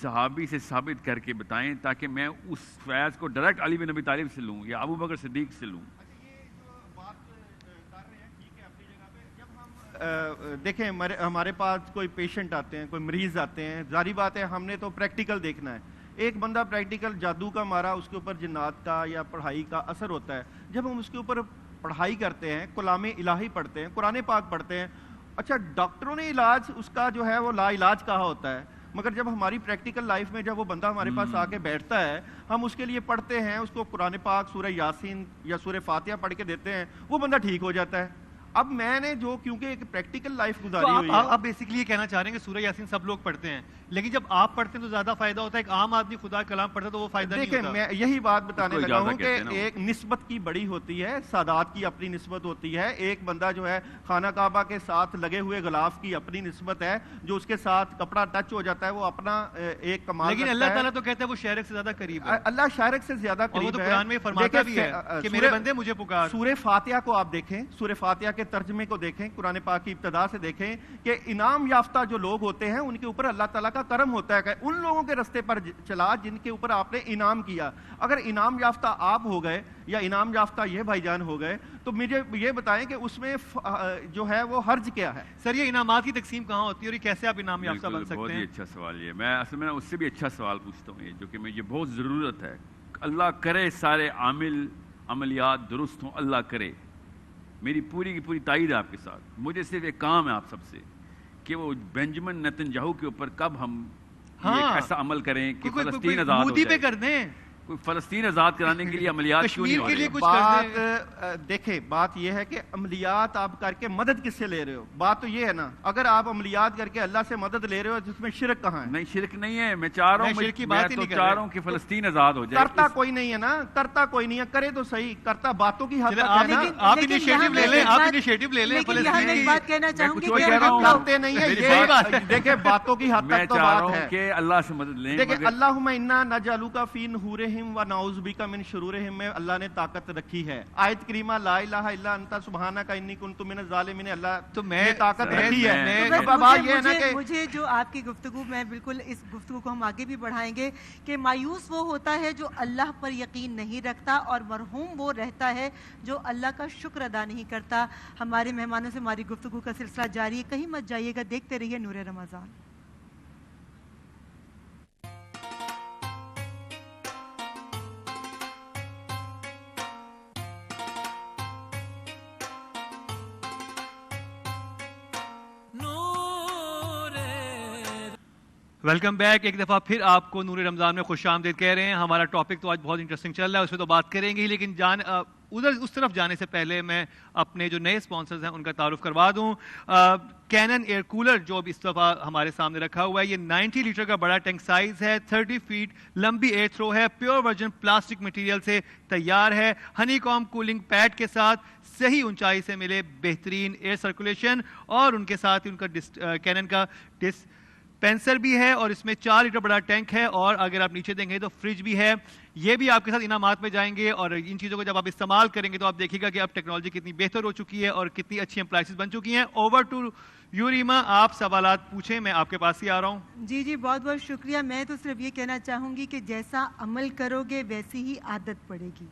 صحابی سے ثابت کر کے بتائیں تاکہ میں اس فیض کو ڈائریکٹ علی بن ابی طالب سے لوں یا ابو بکر صدیق سے لوں. دیکھیں ہمارے پاس کوئی پیشنٹ آتے ہیں, کوئی مریض آتے ہیں, ظاہری بات ہے ہم نے تو پریکٹیکل دیکھنا ہے. ایک بندہ پریکٹیکل جادو کا مارا, اس کے اوپر جنات کا یا پڑھائی کا اثر ہوتا ہے. جب ہم اس کے اوپر پڑھائی کرتے ہیں, کلام الہی پڑھتے ہیں, قرآن پاک پڑھتے ہیں, اچھا ڈاکٹروں نے علاج اس کا جو ہے وہ لا علاج کہا ہوتا ہے, مگر جب ہماری پریکٹیکل لائف میں جب وہ بندہ ہمارے پاس آ کے بیٹھتا ہے, ہم اس کے لیے پڑھتے ہیں, اس کو قرآن پاک, سورہ یاسین یا سورہ فاتحہ پڑھ کے دیتے ہیں, وہ بندہ ٹھیک ہو جاتا ہے. اب میں نے جو کیونکہ ایک پریکٹیکل لائف گزاری ہوئی ہے, آپ بیسیکلی یہ کہنا چاہ رہے ہیں کہ سورہ یاسین سب لوگ پڑھتے ہیں, لیکن جب آپ پڑھتے ہیں تو زیادہ فائدہ ہوتا ہے, ایک عام آدمی خدا کلام پڑھتا ہے تو وہ فائدہ نہیں ہوتا. دیکھیں میں یہی بات بتانے لگا ہوں کہ ایک نسبت کی بڑی ہوتی ہے, سادات کی اپنی نسبت ہوتی ہے, ایک بندہ جو ہے خانہ کعبہ کے ساتھ لگے ہوئے غلاف کی اپنی نسبت ہے, جو اس کے ساتھ کپڑا ٹچ ہو جاتا ہے وہ اپنا ایک کمال. لیکن اللہ تعالیٰ تو کہتا ہے وہ شارک سے زیادہ قریب ہے, اللہ شارک سے زیادہ قریب ہے. وہ تو قرآن میں فرماتا بھی ہے کہ میرے بندے مجھے پکار. سورہ فاتحہ کو آپ دیکھیں, سورہ فاتحہ کے ترجمے کو دیکھیں, قرآن پاک کی ابتدا سے دیکھیں کہ انعام یافتہ جو لوگ ہوتے ہیں ان کے اوپر اللہ تعالیٰ کا کرم ہوتا ہے کہ ان لوگوں کے رستے پر چلا جن کے اوپر آپ نے انعام کیا. اگر انعام یافتہ آپ ہو گئے یا انعام یافتہ یہ بھائی جان ہو گئے تو مجھے یہ بتائیں کہ اس میں جو ہے وہ حرج کیا ہے. سر یہ انعامات کی تقسیم کہاں ہوتی ہے اور یہ کیسے آپ انعام یافتہ بن سکتے ہیں؟ بہت ہی اچھا سوال یہ. میں اصل میں اس سے بھی اچھا سوال پوچھتا ہوں, یہ جو کہ مجھے بہت ضرورت ہے. اللہ کرے سارے عملیات درست ہوں, اللہ کرے, میری پوری کی پوری تائید ہے آپ کے ساتھ. مجھے صرف ایک کام ہے آپ سب سے کہ وہ بینجمن نیتن یاہو کے اوپر کب ہم ایسا عمل کریں کہ فلسطین آزاد ہو جائے. مودی پہ کر دیں, کوئی فلسطین آزاد کرانے کے لیے عملیات کیوں نہیں ہو کشمیر کے رہے لیے ہیں؟ کچھ کر بات دیکھیں، بات یہ ہے کہ عملیات آپ کر کے مدد کس سے لے رہے ہو؟ بات تو یہ ہے نا، اگر آپ عملیات کر کے اللہ سے مدد لے رہے ہو جس میں شرک کہاں ہے؟ نہیں شرک نہیں ہے، میں چاہ رہا میں ہوں شرک کی بات ہی تو نہیں کر چاہ رہا۔ رہا ہوں کہ فلسطین آزاد ہو جائے۔ کرتا کوئی نہیں ہے نا، کرتا کوئی نہیں ہے، کرے تو صحیح، کرتا باتوں کی حد چلے تک ہے نا۔ آپ لیکن انیشیٹو یہاں لے میں لیں، ایک آپ بات- انیشیٹو لے لیں لیکن یہاں میں فلسطین ایک کی۔ بات کہنا چاہوں گی کچھ اور کہ کہہ رہا ہوں۔ کرتے نہیں ہے، میری بات ہے۔ یہ دیکھیں باتوں کی حد میں تک تو چاہ رہا بات ہوں ہے۔ کہ اللہ سے مدد لیں، دیکھیں مگر اللہم انا نجعلک فی نحورہم ونعوذ بک من شرورہم میں اللہ نے طاقت رکھی ہے۔ آیت کریمہ لا الہ الا انت سبحانک انی کنت من الظالمین، اللہ تو میں نے طاقت رکھی ہے۔ میں- بس اب بات یہ ہے نا مجھے کہ مجھے جو آپ کی گفتگو، میں بالکل اس گفتگو کو ہم آگے بھی بڑھائیں گے کہ مایوس وہ ہوتا ہے جو اللہ پر یقین نہیں رکھتا، اور مرحوم وہ رہتا ہے جو اللہ کا شکر ادا نہیں کرتا۔ ہمارے مہمانوں سے ہماری گفتگو کا سلسلہ جاری ہے، کہیں مت جائیے گا، دیکھتے رہیے نور رمضان۔ ویلکم بیک، ایک دفعہ پھر آپ کو نور رمضان میں خوش آمدید کہہ رہے ہیں۔ ہمارا ٹاپک تو آج بہت انٹرسٹنگ چل رہا ہے، اس پہ تو بات کریں گے ہی، لیکن اس طرف جانے سے پہلے میں اپنے جو نئے سپانسرز ہیں ان کا تعارف کروا دوں۔ کینن ایئر کولر جو اب اس دفعہ ہمارے سامنے رکھا ہوا ہے، یہ 90 لیٹر کا بڑا ٹینک سائز ہے، 30 فیٹ لمبی ایئر تھرو ہے، پیور ورجن پلاسٹک مٹیریل سے تیار ہے، ہنی کام کولنگ پیڈ کے ساتھ صحیح اونچائی سے ملے بہترین ایئر سرکولیشن، اور ان کے ساتھ ہی ان کا کینن کا ڈسپینسر بھی ہے، اور اس میں 4 لیٹر بڑا ٹینک ہے، اور اگر آپ نیچے دیں گے تو فریج بھی ہے۔ یہ بھی آپ کے ساتھ انعامات میں جائیں گے، اور ان چیزوں کو جب آپ استعمال کریں گے تو آپ دیکھیں گا کہ اب ٹیکنالوجی کتنی بہتر ہو چکی ہے اور کتنی اچھی اپلائنسز بن چکی ہیں۔ اوور ٹو یو ریما، آپ سوالات پوچھیں، میں آپ کے پاس ہی آ رہا ہوں۔ جی بہت بہت شکریہ۔ میں تو صرف یہ کہنا چاہوں گی کہ جیسا عمل کرو گے ویسی ہی عادت پڑے گی،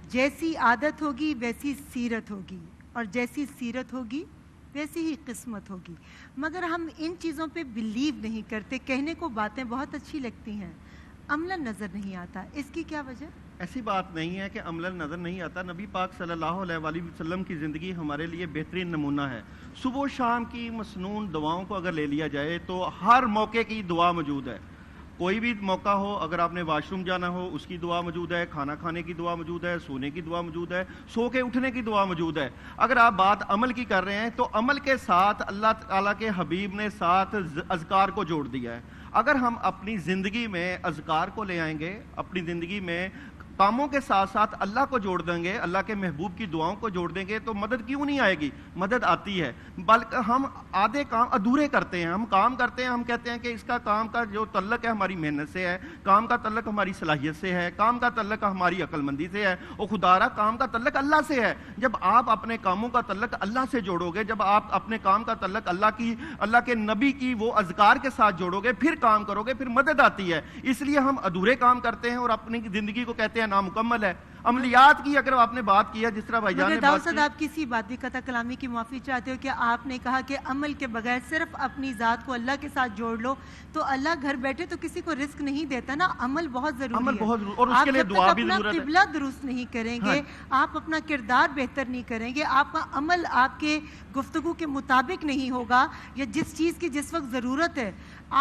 جیسی عادت ہوگی ویسی سیرت ہوگی، اور جیسی سیرت ہوگی ویسی ہی قسمت ہوگی۔ مگر ہم ان چیزوں پہ بلیو نہیں کرتے، کہنے کو باتیں بہت اچھی لگتی ہیں، عملاً نظر نہیں آتا۔ اس کی کیا وجہ؟ ایسی بات نہیں ہے کہ عملاً نظر نہیں آتا۔ نبی پاک صلی اللہ علیہ وآلہ وسلم کی زندگی ہمارے لیے بہترین نمونہ ہے۔ صبح و شام کی مسنون دعاؤں کو اگر لے لیا جائے تو ہر موقع کی دعا موجود ہے۔ کوئی بھی موقع ہو، اگر آپ نے واش روم جانا ہو اس کی دعا موجود ہے، کھانا کھانے کی دعا موجود ہے، سونے کی دعا موجود ہے، سو کے اٹھنے کی دعا موجود ہے۔ اگر آپ بات عمل کی کر رہے ہیں تو عمل کے ساتھ اللہ تعالیٰ کے حبیب نے ساتھ اذکار کو جوڑ دیا ہے۔ اگر ہم اپنی زندگی میں اذکار کو لے آئیں گے، اپنی زندگی میں کاموں کے ساتھ ساتھ اللہ کو جوڑ دیں گے، اللہ کے محبوب کی دعاؤں کو جوڑ دیں گے، تو مدد کیوں نہیں آئے گی؟ مدد آتی ہے، بلکہ ہم آدھے کام ادھورے کرتے ہیں۔ ہم کام کرتے ہیں، ہم کہتے ہیں کہ اس کا کام کا جو تعلق ہے ہماری محنت سے ہے، کام کا تعلق ہماری صلاحیت سے ہے، کام کا تعلق ہماری عقل مندی سے ہے، اور خدارا کام کا تعلق اللہ سے ہے۔ جب آپ اپنے کاموں کا تعلق اللہ سے جوڑو گے، جب آپ اپنے کام کا تعلق اللہ کے نبی کی وہ اذکار کے ساتھ جوڑو گے، پھر کام کرو گے، پھر مدد آتی ہے۔ اس لیے ہم ادھورے کام کرتے ہیں اور اپنی زندگی کو کہتے ہیں نامکمل ہے۔ عملیات کی اگر آپ نے بات کی ہے، جس طرح بھائی جان نے مگر داؤد بات صاحب، کی، آپ کسی بات کی قطع کلامی کی معافی چاہتے ہو کہ آپ نے کہا کہ عمل کے بغیر صرف اپنی ذات کو اللہ کے ساتھ جوڑ لو، تو اللہ گھر بیٹھے تو کسی کو رزق نہیں دیتا نا۔ عمل بہت ضروری عمل ہے، بہت ضروری، اور اس کے لیے دعا بھی آپ ضرورت ہے۔ جب تک اپنا قبلہ درست نہیں کریں گے، آپ اپنا کردار بہتر نہیں کریں گے، آپ کا عمل آپ کے گفتگو کے مطابق نہیں ہوگا، یا جس چیز کی جس وقت ضرورت ہے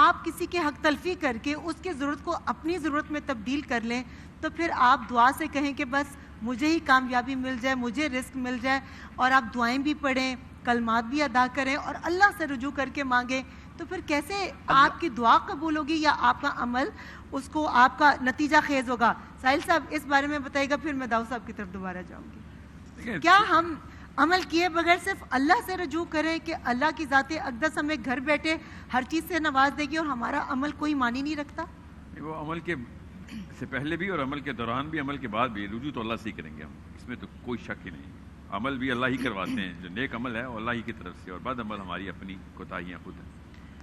آپ کسی کے حق تلفی کر کے اس کی ضرورت کو اپنی ضرورت میں تبدیل کر لیں، تو پھر آپ دعا سے کہیں کہ بس مجھے ہی کامیابی مل جائے، مجھے رزق مل جائے، اور آپ دعائیں بھی پڑھیں، کلمات بھی ادا کریں اور اللہ سے رجوع کر کے مانگیں، تو پھر کیسے آپ کی دعا قبول ہوگی یا آپ کا عمل اس کو آپ کا نتیجہ خیز ہوگا؟ ساحل صاحب اس بارے میں بتائیے گا، پھر میں داؤد صاحب کی طرف دوبارہ جاؤں گی۔ کیا ہم عمل کیے بغیر صرف اللہ سے رجوع کریں کہ اللہ کی ذات اقدس ہمیں گھر بیٹھے ہر چیز سے نواز دے گی، اور ہمارا عمل کوئی معنی نہیں رکھتا؟ وہ عمل کے سے پہلے بھی اور عمل کے دوران بھی، عمل کے بعد بھی رجوع تو اللہ سے ہی کریں گے ہم، اس میں تو کوئی شک ہی نہیں۔ عمل بھی اللہ ہی کرواتے ہیں، جو نیک عمل ہے وہ اللہ ہی کی طرف سے، اور بد عمل ہماری اپنی کوتاہیاں خود ہیں۔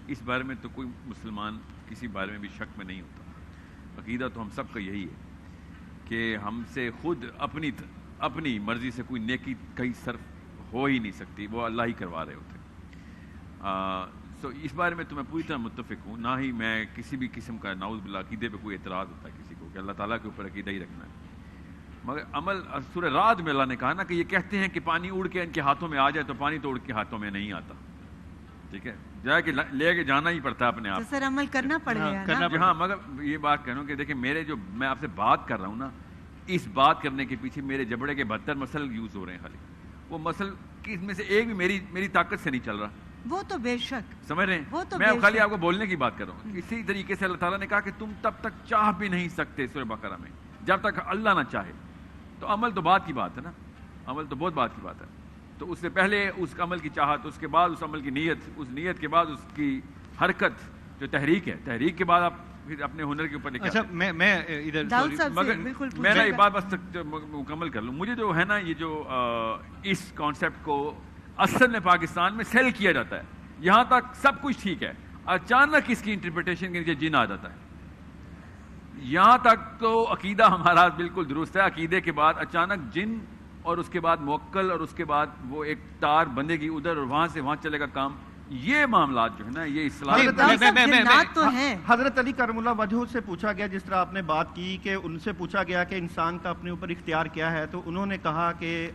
اس بارے میں تو کوئی مسلمان کسی بارے میں بھی شک میں نہیں ہوتا۔ عقیدہ تو ہم سب کا یہی ہے کہ ہم سے خود اپنی مرضی سے کوئی نیکی کہیں صرف ہو ہی نہیں سکتی، وہ اللہ ہی کروا رہے ہوتے ہیں۔ تو اس بارے میں تو میں پوری طرح متفق ہوں، نہ ہی میں کسی بھی قسم کا نعوذ باللہ عقیدے پہ کوئی اعتراض ہوتا ہے کسی کو کہ اللہ تعالیٰ کے اوپر عقیدہ ہی رکھنا ہے۔ مگر عمل سورہ رعد میں اللہ نے کہا نا کہ یہ کہتے ہیں کہ پانی اڑ کے ان کے ہاتھوں میں آ جائے، تو پانی تو اڑ کے ہاتھوں میں نہیں آتا۔ ٹھیک ہے، جا کے لے کے جانا ہی پڑتا ہے اپنے آپ. تو سر عمل کرنا پڑ گیا کرنا نا. ہاں، مگر یہ بات کہہ رہا ہوں کہ دیکھیں میرے جو میں آپ سے بات کر رہا ہوں نا، اس بات کرنے کے پیچھے میرے جبڑے کے 72 مسل یوز ہو رہے ہیں. خالی وہ مسل کی اس میں سے ایک بھی میری طاقت سے نہیں چل رہا. وہ تو بے شک سمجھ رہے وہ ہیں؟ تو میں اب بے خالی شک. آپ کو بولنے کی بات کر رہا ہوں. اسی طریقے سے اللہ تعالیٰ نے کہا کہ تم تب تک چاہ بھی نہیں سکتے سورہ بقرہ میں جب تک اللہ نہ چاہے. تو عمل تو بات کی بات ہے نا، عمل تو بہت بات کی بات ہے. تو اس سے پہلے اس عمل کی چاہت، اس کے بعد اس عمل کی نیت، اس نیت کے بعد اس کی حرکت جو تحریک ہے، تحریک کے بعد آپ پھر اپنے ہنر کے اوپر اچھا میں ادھر داؤد صاحب سے مگر بالکل میں نا یہ پوچھیے بات بس مکمل کر لوں. مجھے جو ہے نا یہ جو اس کانسیپٹ کو اصل میں پاکستان میں سیل کیا جاتا ہے، یہاں تک سب کچھ ٹھیک ہے، اچانک اس کی انٹرپریٹیشن کے نیچے جن آ جاتا ہے. یہاں تک تو عقیدہ ہمارا بالکل درست ہے. عقیدے کے بعد اچانک جن، اور اس کے بعد موکل، اور اس کے بعد وہ ایک تار بندے گی ادھر اور وہاں سے وہاں چلے گا کام. یہ معاملات جو ہے نا یہ اسلام جنات تو ہیں. حضرت علی کرم اللہ وجہ سے پوچھا گیا، جس طرح آپ نے بات کی کہ ان سے پوچھا گیا کہ انسان کا اپنے اوپر اختیار کیا ہے، تو انہوں نے کہا کہ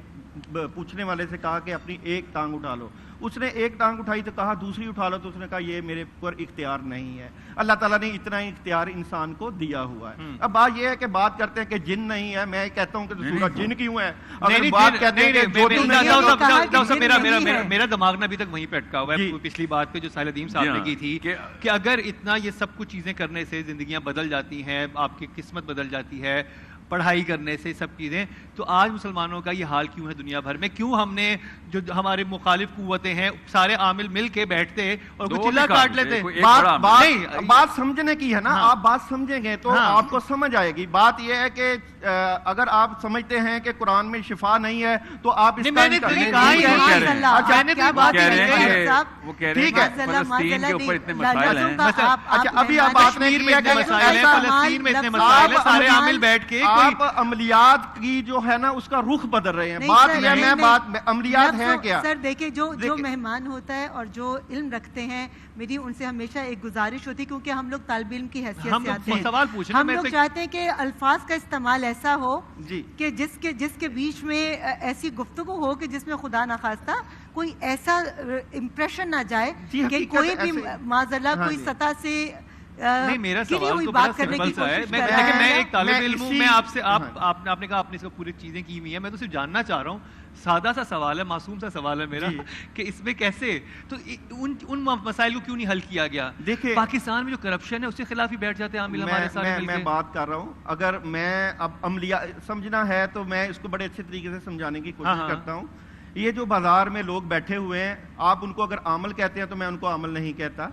پوچھنے والے سے کہا کہ اپنی ایک ٹانگ اٹھا لو. اس نے ایک ٹانگ اٹھائی تو کہا دوسری اٹھا لو، تو اس نے کہا یہ میرے اوپر اختیار نہیں ہے. اللہ تعالیٰ نے اتنا ہی اختیار انسان کو دیا ہوا ہے. اب بات یہ ہے کہ بات کرتے ہیں کہ جن نہیں ہے. میں کہتا ہوں کہ سورہ جن کیوں ہے؟ اگر بات کہتے ہیں کہ میرا دماغ نا ابھی تک وہیں پہ اٹکا ہوا ہے پچھلی بات پہ جو ساحل ادیم صاحب نے کی تھی کہ اگر اتنا یہ سب کچھ چیزیں کرنے سے زندگیاں بدل جاتی ہیں، آپ کی قسمت بدل جاتی ہے، پڑھائی کرنے سے سب چیزیں، تو آج مسلمانوں کا یہ حال کیوں ہے دنیا بھر میں؟ کیوں ہم نے جو ہمارے مخالف قوتیں ہیں سارے عامل مل کے بیٹھتے اور کچھ چلا کاٹ لیتے؟ بات سمجھنے کی ہے نا. آپ بات سمجھیں گے تو آپ کو سمجھ آئے گی. بات یہ ہے کہ اگر آپ سمجھتے ہیں کہ قرآن میں شفا نہیں ہے تو آپ اس ٹھیک ہے. فلسطین کے اوپر اتنے مسائل ہیں. ابھی آپ بات نے کیا کہ فلسطین میں اتنے مسائل ہیں، سارے عامل بیٹھ کے آپ عملیات کی جو ہے نا اس کا رخ بدل رہے ہیں. بات یہ میں بات عملیات ہے کیا سر؟ دیکھیں جو مہمان ہوتا ہے اور جو علم رکھتے ہیں، میری ان سے ہمیشہ ایک گزارش ہوتی ہے، کیونکہ ہم لوگ طالب علم کی حیثیت سے آتے ہیں، سوال پوچھ رہے ہیں، ہم لوگ چاہتے ہیں کہ الفاظ کا استعمال ایسا ہو کہ جس کے بیچ میں ایسی گفتگو ہو کہ جس میں خدا نخواستہ کوئی ایسا امپریشن نہ جائے کہ کوئی بھی معذاللہ کوئی سطح سے نہیں. میرا سوال تو بڑا سمپل سا ہے. میں ایک طالب علم ہوں. میں آپ سے آپ نے کہا آپ نے اس کو پوری چیزیں کی ہوئی ہیں، میں تو صرف جاننا چاہ رہا ہوں. سادہ سا سوال ہے، معصوم سا سوال ہے میرا کہ اس میں کیسے تو ان مسائل کو کیوں نہیں حل کیا گیا؟ دیکھیں پاکستان میں جو کرپشن ہے اس کے خلاف ہی بیٹھ جاتے ہیں عامل ہمارے سارے. میں بات کر رہا ہوں، اگر میں اب عملیہ سمجھنا ہے تو میں اس کو بڑے اچھے طریقے سے سمجھانے کی کوشش کرتا ہوں. یہ جو بازار میں لوگ بیٹھے ہوئے ہیں، آپ ان کو اگر عمل کہتے ہیں تو میں ان کو عمل نہیں کہتا.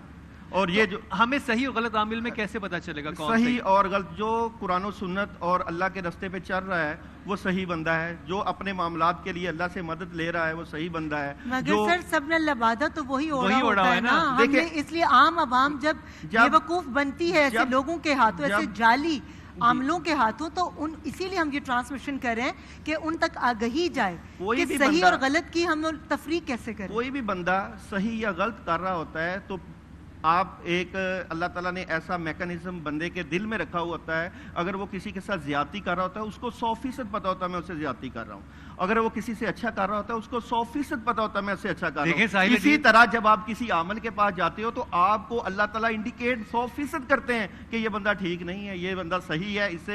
اور یہ جو ہمیں صحیح اور غلط عامل میں کیسے پتا چلے گا کون صحیح اور غلط؟ جو قرآن و سنت اور اللہ کے رستے پہ چل رہا ہے وہ صحیح بندہ ہے. جو اپنے معاملات کے لیے اللہ سے مدد لے رہا ہے وہ صحیح بندہ ہے. مگر سر سب نے لبادہ تو وہی اوڑا ہے نا. ہم نے اس لیے عام عوام جب بے وقوف بنتی ہے ایسے لوگوں کے ہاتھوں، ایسے جعلی عاملوں کے ہاتھوں، تو اسی لیے ہم یہ ٹرانسمیشن کر رہے ہیں کہ ان تک آگہی جائے کہ صحیح اور غلط کی ہم تفریق کیسے کریں. کوئی بھی بندہ صحیح یا غلط کر رہا ہوتا ہے تو آپ ایک اللہ تعالیٰ نے ایسا میکانزم بندے کے دل میں رکھا ہوا ہوتا ہے. اگر وہ کسی کے ساتھ زیادتی کر رہا ہوتا ہے اس کو 100% پتا ہوتا ہے میں اسے زیادتی کر رہا ہوں. اگر وہ کسی سے اچھا کر رہا ہوتا ہے اس کو 100% پتا ہوتا ہے میں اسے اچھا کر رہا ہوں. اسی طرح جب آپ کسی عامل کے پاس جاتے ہو تو آپ کو اللہ تعالیٰ انڈیکیٹ 100% کرتے ہیں کہ یہ بندہ ٹھیک نہیں ہے، یہ بندہ صحیح ہے، اس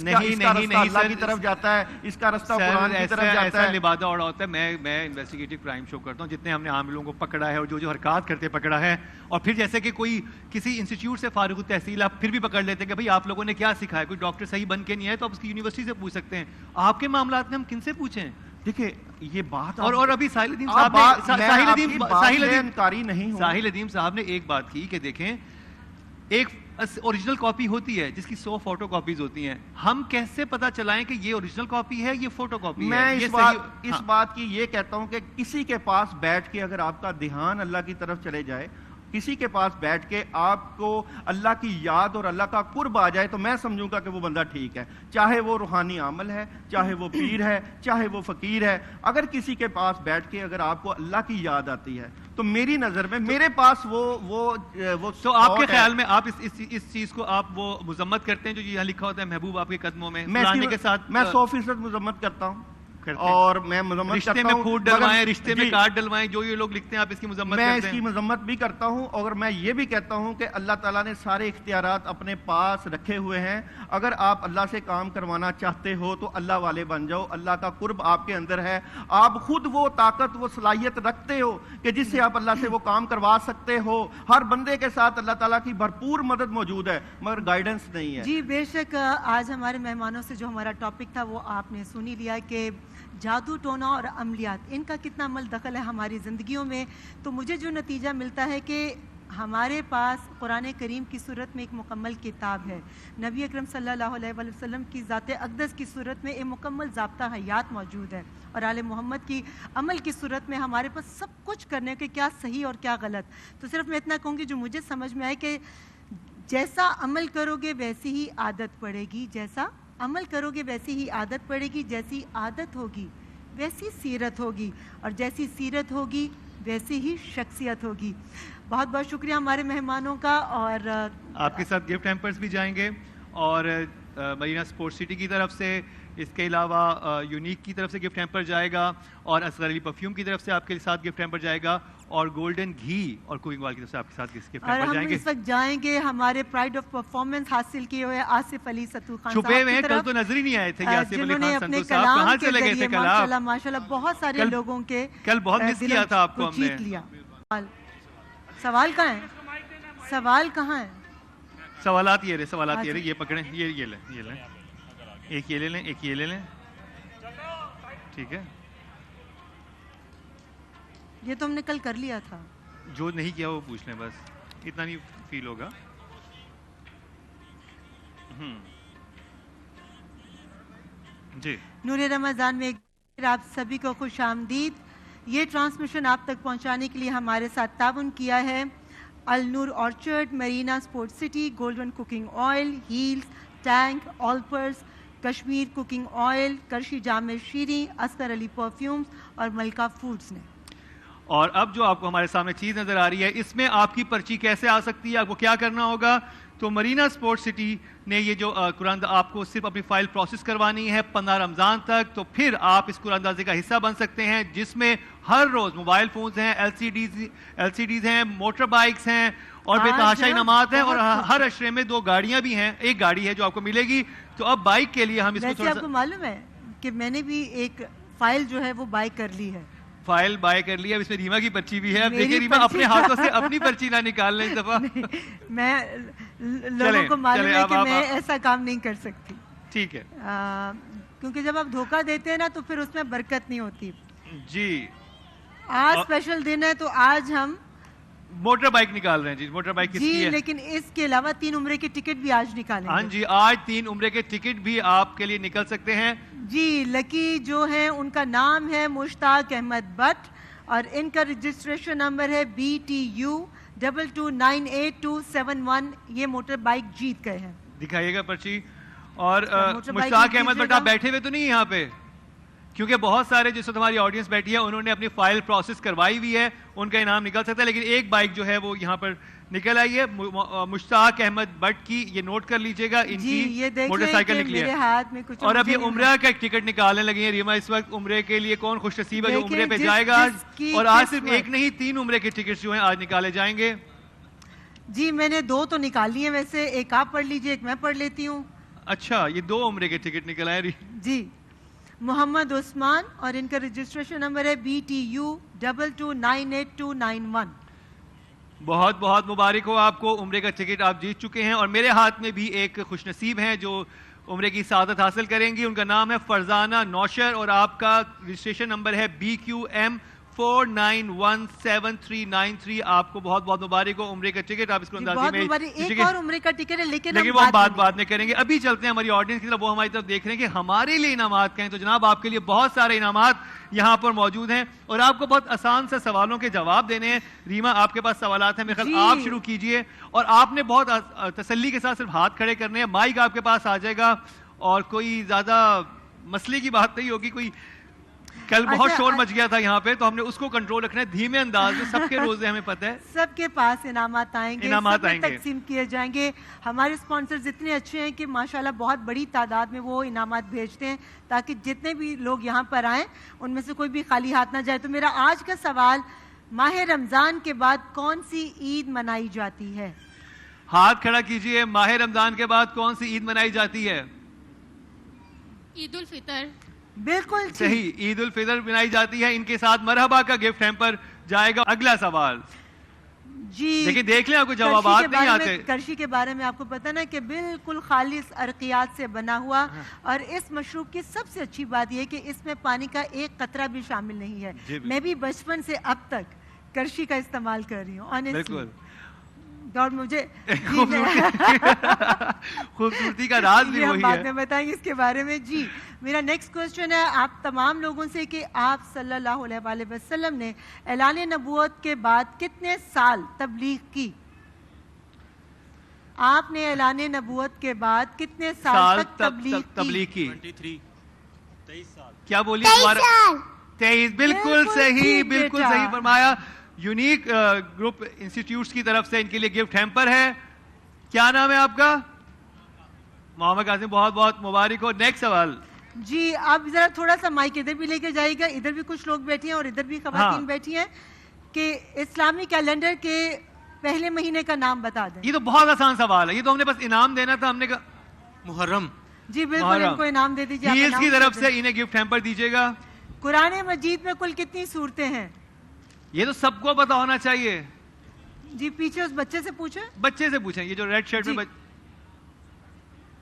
کا رستہ اللہ کی طرف جاتا ہے، اس کا رستہ قرآن کی طرف جاتا ہے. لبادہ اوڑا ہوتا ہے. میں انویسٹیگیٹو کرائم شو کرتا ہوں، جتنے ہم نے عاملوں کو پکڑا ہے اور جو حرکات کرتے پکڑا ہے، اور پھر جیسے کہ کوئی کسی انسٹیٹیوٹ سے فارغ التحصیل آپ پھر بھی پکڑ لیتے ہیں کہ بھائی آپ لوگوں نے کیا سکھایا. کوئی ڈاکٹر صحیح بن کے نہیں ہے تو آپ اس کی یونیورسٹی سے پوچھ سکتے ہیں. آپ کے معاملات میں ہم کن سے پوچھیں؟ دیکھیں یہ بات اور ابھی ساحل ادیم صاحب نے ایک بات کی کہ دیکھیں ایک اوریجنل کاپی ہوتی ہے جس کی 100 فوٹو کاپیز ہوتی ہیں. ہم کیسے پتا چلائیں کہ یہ اوریجنل کاپی ہے، یہ فوٹو کاپی ہے؟ میں اس بات کی یہ کہتا ہوں کہ کسی کے پاس بیٹھ کے اگر آپ کا دھیان اللہ کی طرف چلے جائے، کسی کے پاس بیٹھ کے آپ کو اللہ کی یاد اور اللہ کا قرب آ جائے، تو میں سمجھوں گا کہ وہ بندہ ٹھیک ہے. چاہے وہ روحانی عامل ہے، چاہے وہ پیر ہے، چاہے وہ فقیر ہے. اگر کسی کے پاس بیٹھ کے اگر آپ کو اللہ کی یاد آتی ہے تو میری نظر میں میرے پاس وہ تو آپ کے خیال میں آپ اس چیز کو آپ وہ مذمت کرتے ہیں جو یہاں لکھا ہوتا ہے محبوب آپ کے قدموں میں؟ میں 100% مذمت کرتا ہوں. کرتے ہیں. اور میں مذمت رشتے کرتا میں ہوں پھوٹ ڈلوائیں, رشتے میں جی، کاٹ ڈلوائیں, جو یہ لوگ لکھتے ہیں آپ اس کی مذمت میں کرتے اس ہیں. کی مذمت بھی کرتا ہوں, اور میں یہ بھی کہتا ہوں کہ اللہ تعالیٰ نے سارے اختیارات اپنے پاس رکھے ہوئے ہیں. اگر آپ اللہ سے کام کروانا چاہتے ہو تو اللہ والے بن جاؤ, اللہ کا قرب آپ کے اندر ہے, آپ خود وہ طاقت وہ صلاحیت رکھتے ہو کہ جس سے آپ اللہ سے وہ کام کروا سکتے ہو. ہر بندے کے ساتھ اللہ تعالیٰ کی بھرپور مدد موجود ہے, مگر گائیڈنس نہیں ہے. جی بے شک, آج ہمارے مہمانوں سے جو ہمارا ٹاپک تھا وہ آپ نے سنی لیا کہ جادو ٹونا اور عملیات, ان کا کتنا عمل دخل ہے ہماری زندگیوں میں. تو مجھے جو نتیجہ ملتا ہے کہ ہمارے پاس قرآن کریم کی صورت میں ایک مکمل کتاب ہے, نبی اکرم صلی اللہ علیہ وسلم کی ذات اقدس کی صورت میں ایک مکمل ضابطہ حیات موجود ہے, اور آل محمد کی عمل کی صورت میں ہمارے پاس سب کچھ کرنے کے کیا صحیح اور کیا غلط. تو صرف میں اتنا کہوں گی جو مجھے سمجھ میں آئے کہ جیسا عمل کرو گے ویسی ہی عادت پڑے گی, جیسا عمل کرو گے ویسی ہی عادت پڑے گی, جیسی عادت ہوگی ویسی سیرت ہوگی, اور جیسی سیرت ہوگی ویسی ہی شخصیت ہوگی. بہت بہت شکریہ ہمارے مہمانوں کا. اور آپ کے ساتھ گفٹ ہیمپرز بھی جائیں گے, اور مرینا اسپورٹ سٹی کی طرف سے, اس کے علاوہ یونیک کی طرف سے گفٹ ہیمپر جائے گا, اور اصغر علی پرفیوم کی طرف سے آپ کے ساتھ گفٹ ہیمپر جائے گا, اور گولڈن گھی اور کوکنگ وال کی طرف سے آپ کے ساتھ گفٹ اور ہیمپر ہم جائیں گے. اس وقت جائیں گے ہمارے پرائڈ آف پرفارمنس حاصل کیے ہوئے آصف علی ستو خان چھپے ہوئے ہیں, کل تو نظر ہی نہیں آئے تھے یہ آصف علی خان سنتو صاحب, کہاں سے لگے تھے کل آپ؟ ماشاءاللہ بہت سارے لوگوں کے کل بہت مس کیا تھا آپ کو ہم نے. جیت لیا. سوال کہاں ہے, سوال کہاں ہے؟ سوالات یہ رہے, سوالات یہ رہے, یہ پکڑیں, یہ لیں, یہ لیں, ایک یہ لے لیں, ایک یہ لے لیں, ٹھیک ہے. یہ تو ہم نے کل کر لیا تھا. جو نہیں کیا وہ پوچھ لیں, بس اتنا نہیں فیل ہوگا. جی نور رمضان میں آپ سبھی کو خوش آمدید. یہ ٹرانسمیشن آپ تک پہنچانے کے لیے ہمارے ساتھ تعاون کیا ہے Alnoor orchard, Marina sport city, golden cooking oil, hills, tank, آلپرز, کشمیر کوکنگ آئل, کرشی جامع شیریں, اصغر علی پرفیومز اور ملکہ فوڈز نے. اور اب جو آپ کو ہمارے سامنے چیز نظر آ رہی ہے, اس میں آپ کی پرچی کیسے آ سکتی ہے, آپ کو کیا کرنا ہوگا. تو مرینا اسپورٹ سٹی نے یہ جو قرآن آپ کو صرف اپنی فائل پروسیس کروانی ہے 15 رمضان تک, تو پھر آپ اس قرآن اندازی کا حصہ بن سکتے ہیں, جس میں ہر روز موبائل فونز ہیں, ایل سی ڈیز ہیں, موٹر بائکس ہیں, اور بے تحاشا انعامات ہیں, اور ہر اشرے میں 2 گاڑیاں بھی ہیں, ایک گاڑی ہے جو آپ کو ملے گی. تو اب بائک کے لیے ہم اس کو ویسے آپ کو معلوم ہے کہ میں نے بھی ایک فائل جو ہے وہ بائی کر لی ہے, فائل بائی کر لی ہے, اس میں ریما کی پرچی بھی ہے. اب دیکھیں ریما اپنے ہاتھوں سے اپنی پرچی نہ نکال لیں اس دفعہ. میں لوگوں کو معلوم ہے کہ میں ایسا کام نہیں کر سکتی. ٹھیک ہے, کیونکہ جب آپ دھوکہ دیتے ہیں نا تو پھر اس میں برکت نہیں ہوتی. جی آج اسپیشل دن ہے تو آج ہم موٹر بائک نکال رہے ہیں. جی موٹر بائک کس کی ہے؟ لیکن اس کے علاوہ 3 عمرے کے ٹکٹ بھی آج نکالیں گے. ہاں جی, آج 3 عمرے کے ٹکٹ بھی آپ کے لیے نکل سکتے ہیں. جی لکی جو ہیں ان کا نام ہے مشتاق احمد بٹ, اور ان کا رجسٹریشن نمبر ہے BTU 229827 یہ موٹر بائک جیت گئے ہیں. دکھائیے گا پرچی. اور مشتاق احمد بٹ آپ بیٹھے ہوئے تو نہیں یہاں پہ, کیونکہ بہت سارے جس وقت ہماری آڈینس بیٹھی ہے انہوں نے اپنی فائل پروسیس کروائی ہوئی ہے, ان کا انعام نکل سکتا ہے. لیکن ایک بائک جو ہے وہ یہاں پر نکل آئی ہے مشتاق احمد بٹ کی, یہ نوٹ کر لیجئے گا, ان کی موٹر سائیکل نکلی ہے. اور اب یہ عمرہ کا ایک ٹکٹ نکالنے لگی ہیں ریما اس وقت. عمرے کے لیے کون خوش نصیب ہے جو عمرے پہ جائے گا آج, اور آج صرف ایک نہیں 3 عمرے کے ٹکٹ جو ہیں آج نکالے جائیں گے. جی میں نے 2 تو نکال لیے, ویسے ایک آپ پڑھ لیجئے, ایک میں پڑھ لیتی ہوں. اچھا, یہ 2 عمرے کے ٹکٹ نکل آئے. جی محمد عثمان, اور ان کا رجسٹریشن نمبر ہے BTU 229829. بہت بہت مبارک ہو آپ کو, عمرے کا ٹکٹ آپ جیت چکے ہیں. اور میرے ہاتھ میں بھی ایک خوش نصیب ہیں جو عمرے کی سعادت حاصل کریں گی. ان کا نام ہے فرزانہ نوشر, اور آپ کا رجسٹریشن نمبر ہے BQM 49179393. آپ کو بہت بہت مبارک ہو, عمرے کا ٹکٹ آپ اس کو اندازی میں ایک اور عمرے کا ٹکٹ ہے, لیکن وہ بات بعد میں کریں گے. ابھی چلتے ہیں ہماری آڈینس کی طرف, وہ ہماری طرف دیکھ رہے ہیں کہ ہمارے لیے انعامات کہیں. تو جناب آپ کے لیے بہت سارے انعامات یہاں پر موجود ہیں, اور آپ کو بہت آسان سے سوالوں کے جواب دینے ہیں. ریما آپ کے پاس سوالات ہیں, میرے خیال آپ شروع کیجئے, اور آپ نے بہت تسلی کے ساتھ صرف ہاتھ کھڑے کرنے ہیں. مائک آپ کے پاس آ جائے گا, اور کوئی زیادہ مسئلے کی بات نہیں ہوگی. کوئی کل بہت شور مچ گیا تھا یہاں پہ, تو ہم نے اس کو کنٹرول رکھنا ہے, دھیمے انداز میں. سب کے روزے ہمیں پتہ ہے, سب کے پاس انعامات آئیں گے, انعامات سب میں آئیں گے, تقسیم کیے جائیں گے. ہمارے اسپانسرز اتنے اچھے ہیں کہ ماشاءاللہ بہت بڑی تعداد میں وہ انعامات بھیجتے ہیں تاکہ جتنے بھی لوگ یہاں پر آئیں ان میں سے کوئی بھی خالی ہاتھ نہ جائے. تو میرا آج کا سوال, ماہ رمضان کے بعد کون سی عید منائی جاتی ہے؟ ہاتھ کھڑا کیجئے. ماہ رمضان کے بعد کون سی عید منائی جاتی ہے؟ عید الفطر. بالکل صحیح, عید الفطر منائی جاتی ہے. ان کے ساتھ مرحبا کا گفٹ ہیمپر جائے گا. اگلا سوال جی, لیکن دیکھ لیں آپ کو جوابات نہیں آتے. کرشی کے بارے میں آپ کو پتہ نا کہ بالکل خالص ارقیات سے بنا ہوا, اور اس مشروب کی سب سے اچھی بات یہ کہ اس میں پانی کا ایک قطرہ بھی شامل نہیں ہے. میں بھی بچپن سے اب تک کرشی کا استعمال کر رہی ہوں آنیسٹلی, اور مجھے خوبصورتی کا راز بھی وہی بعد ہے. میں بتائیں گے اس کے بارے میں. جی, میرا نیکسٹ کوسچن ہے آپ تمام لوگوں سے کہ آپ صلی اللہ علیہ وآلہ وسلم نے اعلان نبوت کے بعد کتنے سال تبلیغ کی؟ آپ نے اعلان نبوت کے بعد کتنے سال تک تبلیغ کی؟ 23 سال. کیا بولی؟ 23. بالکل صحیح, بالکل صحیح فرمایا. یونیک گروپ انسٹیٹیوٹس کی طرف سے ان کے لیے گفٹ ہیمپر ہے. کیا نام ہے آپ کا؟ محمد قاسم, بہت بہت مبارک ہو. نیکسٹ سوال. جی, آپ ذرا تھوڑا سا مائک ادھر بھی لے کے جائے گا, ادھر بھی کچھ لوگ بیٹھے ہیں اور ادھر بھی خواتین بیٹھی ہیں, کہ اسلامی کیلنڈر کے پہلے مہینے کا نام بتا دیں. یہ تو بہت آسان سوال ہے, یہ تو ہم نے بس انعام دینا تھا. ہم نے کہا محرم. جی بالکل, ان کو انعام دے دیجیے. ہیلز کی طرف سے انہیں گفٹ ہیمپر دیجیے گا. قرآن مجید میں کل کتنی سورتیں ہیں؟ یہ تو سب کو پتا ہونا چاہیے. جی پیچھے اس بچے سے پوچھیں. بچے سے پوچھیں, یہ جو ریڈ شرٹ میں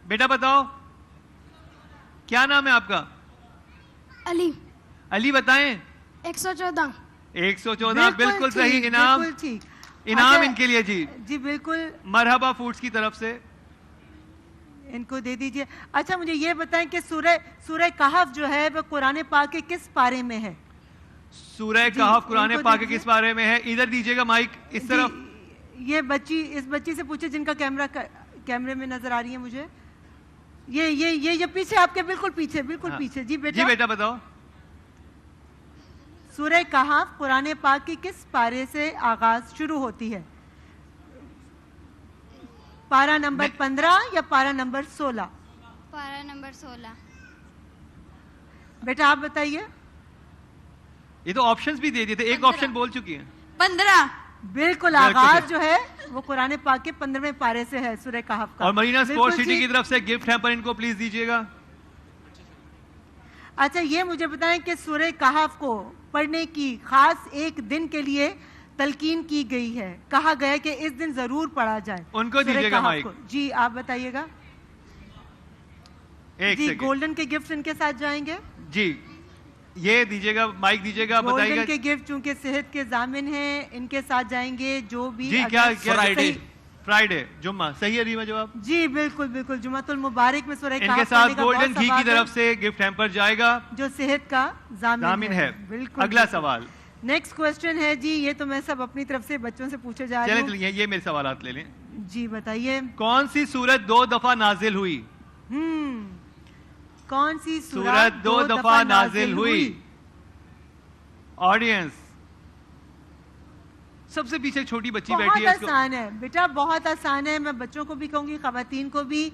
بیٹا بتاؤ کیا نام ہے آپ کا؟ علی. علی بتائیں. 114. 114 بالکل صحیح. انعام ان کے لیے. جی جی بالکل, مرحبا فوڈز کی طرف سے ان کو دے دیجئے. اچھا مجھے یہ بتائیں کہ سورہ کہف جو ہے وہ قرآن پاک کے کس پارے میں ہے؟ سورہ کہف قرآن پاک کے کس پارے میں ہے؟ ادھر دیجیے گا مائک اس طرف. یہ بچی, اس بچی سے پوچھے جن کا کیمرے میں نظر آ رہی ہے مجھے. یہ پیچھے آپ کے بالکل پیچھے, بالکل پیچھے. جی بیٹا بتاؤ. سورہ کہف قرآن پاک کی کس پارے سے آغاز شروع ہوتی ہے؟ پارہ نمبر 15 یا پارہ نمبر 16؟ پارہ نمبر 16. بیٹا آپ بتائیے. یہ تو آپشنز بھی دے دیے تھے, ایک آپشن بول چکی ہیں. 15. بالکل, آغاز جو ہے وہ قرآن پاک کے 15ویں پارے سے ہے سورہ کہف کا. اور مرینا اسپورٹ سٹی کی طرف سے گفٹ ہیمپر ان کو پلیز دیجیے گا. اچھا یہ مجھے بتائیں کہ سورہ کہف کو پڑھنے کی خاص ایک دن کے لیے تلقین کی گئی ہے, کہا گیا کہ اس دن ضرور پڑھا جائے. ان کو دیجیے گا مائک. جی آپ بتائیے گا. جی گولڈن کے گفٹ ان کے ساتھ جائیں گے. جی یہ دیجیے گا مائک, دیجیے گا, بتائیے گا. گولڈن کے گفٹ چونکہ صحت کے ضامن ہیں ان کے ساتھ جائیں گے. جو بھی جی کیا فرائیڈے جمعہ صحیح ہے ریما جواب. جی بالکل بالکل, جمعۃ المبارک میں سورہ ان کے ساتھ گولڈن گھی کی طرف سے گفٹ ہیمپر جائے گا جو صحت کا ضامن ہے. بالکل. اگلا سوال. نیکسٹ کوسچن ہے جی, یہ تو میں سب اپنی طرف سے بچوں سے پوچھے جا رہے ہیں. یہ میرے سوالات لے لیں. جی بتائیے. کون سی سورت 2 دفعہ نازل ہوئی؟ کون سی سورت 2 دفعہ نازل ہوئی؟ آڈینس سب سے پیچھے چھوٹی بچی بیٹھی ہے. بہت آسان ہے بیٹا, بہت آسان ہے. میں بچوں کو بھی کہوں گی, خواتین کو بھی.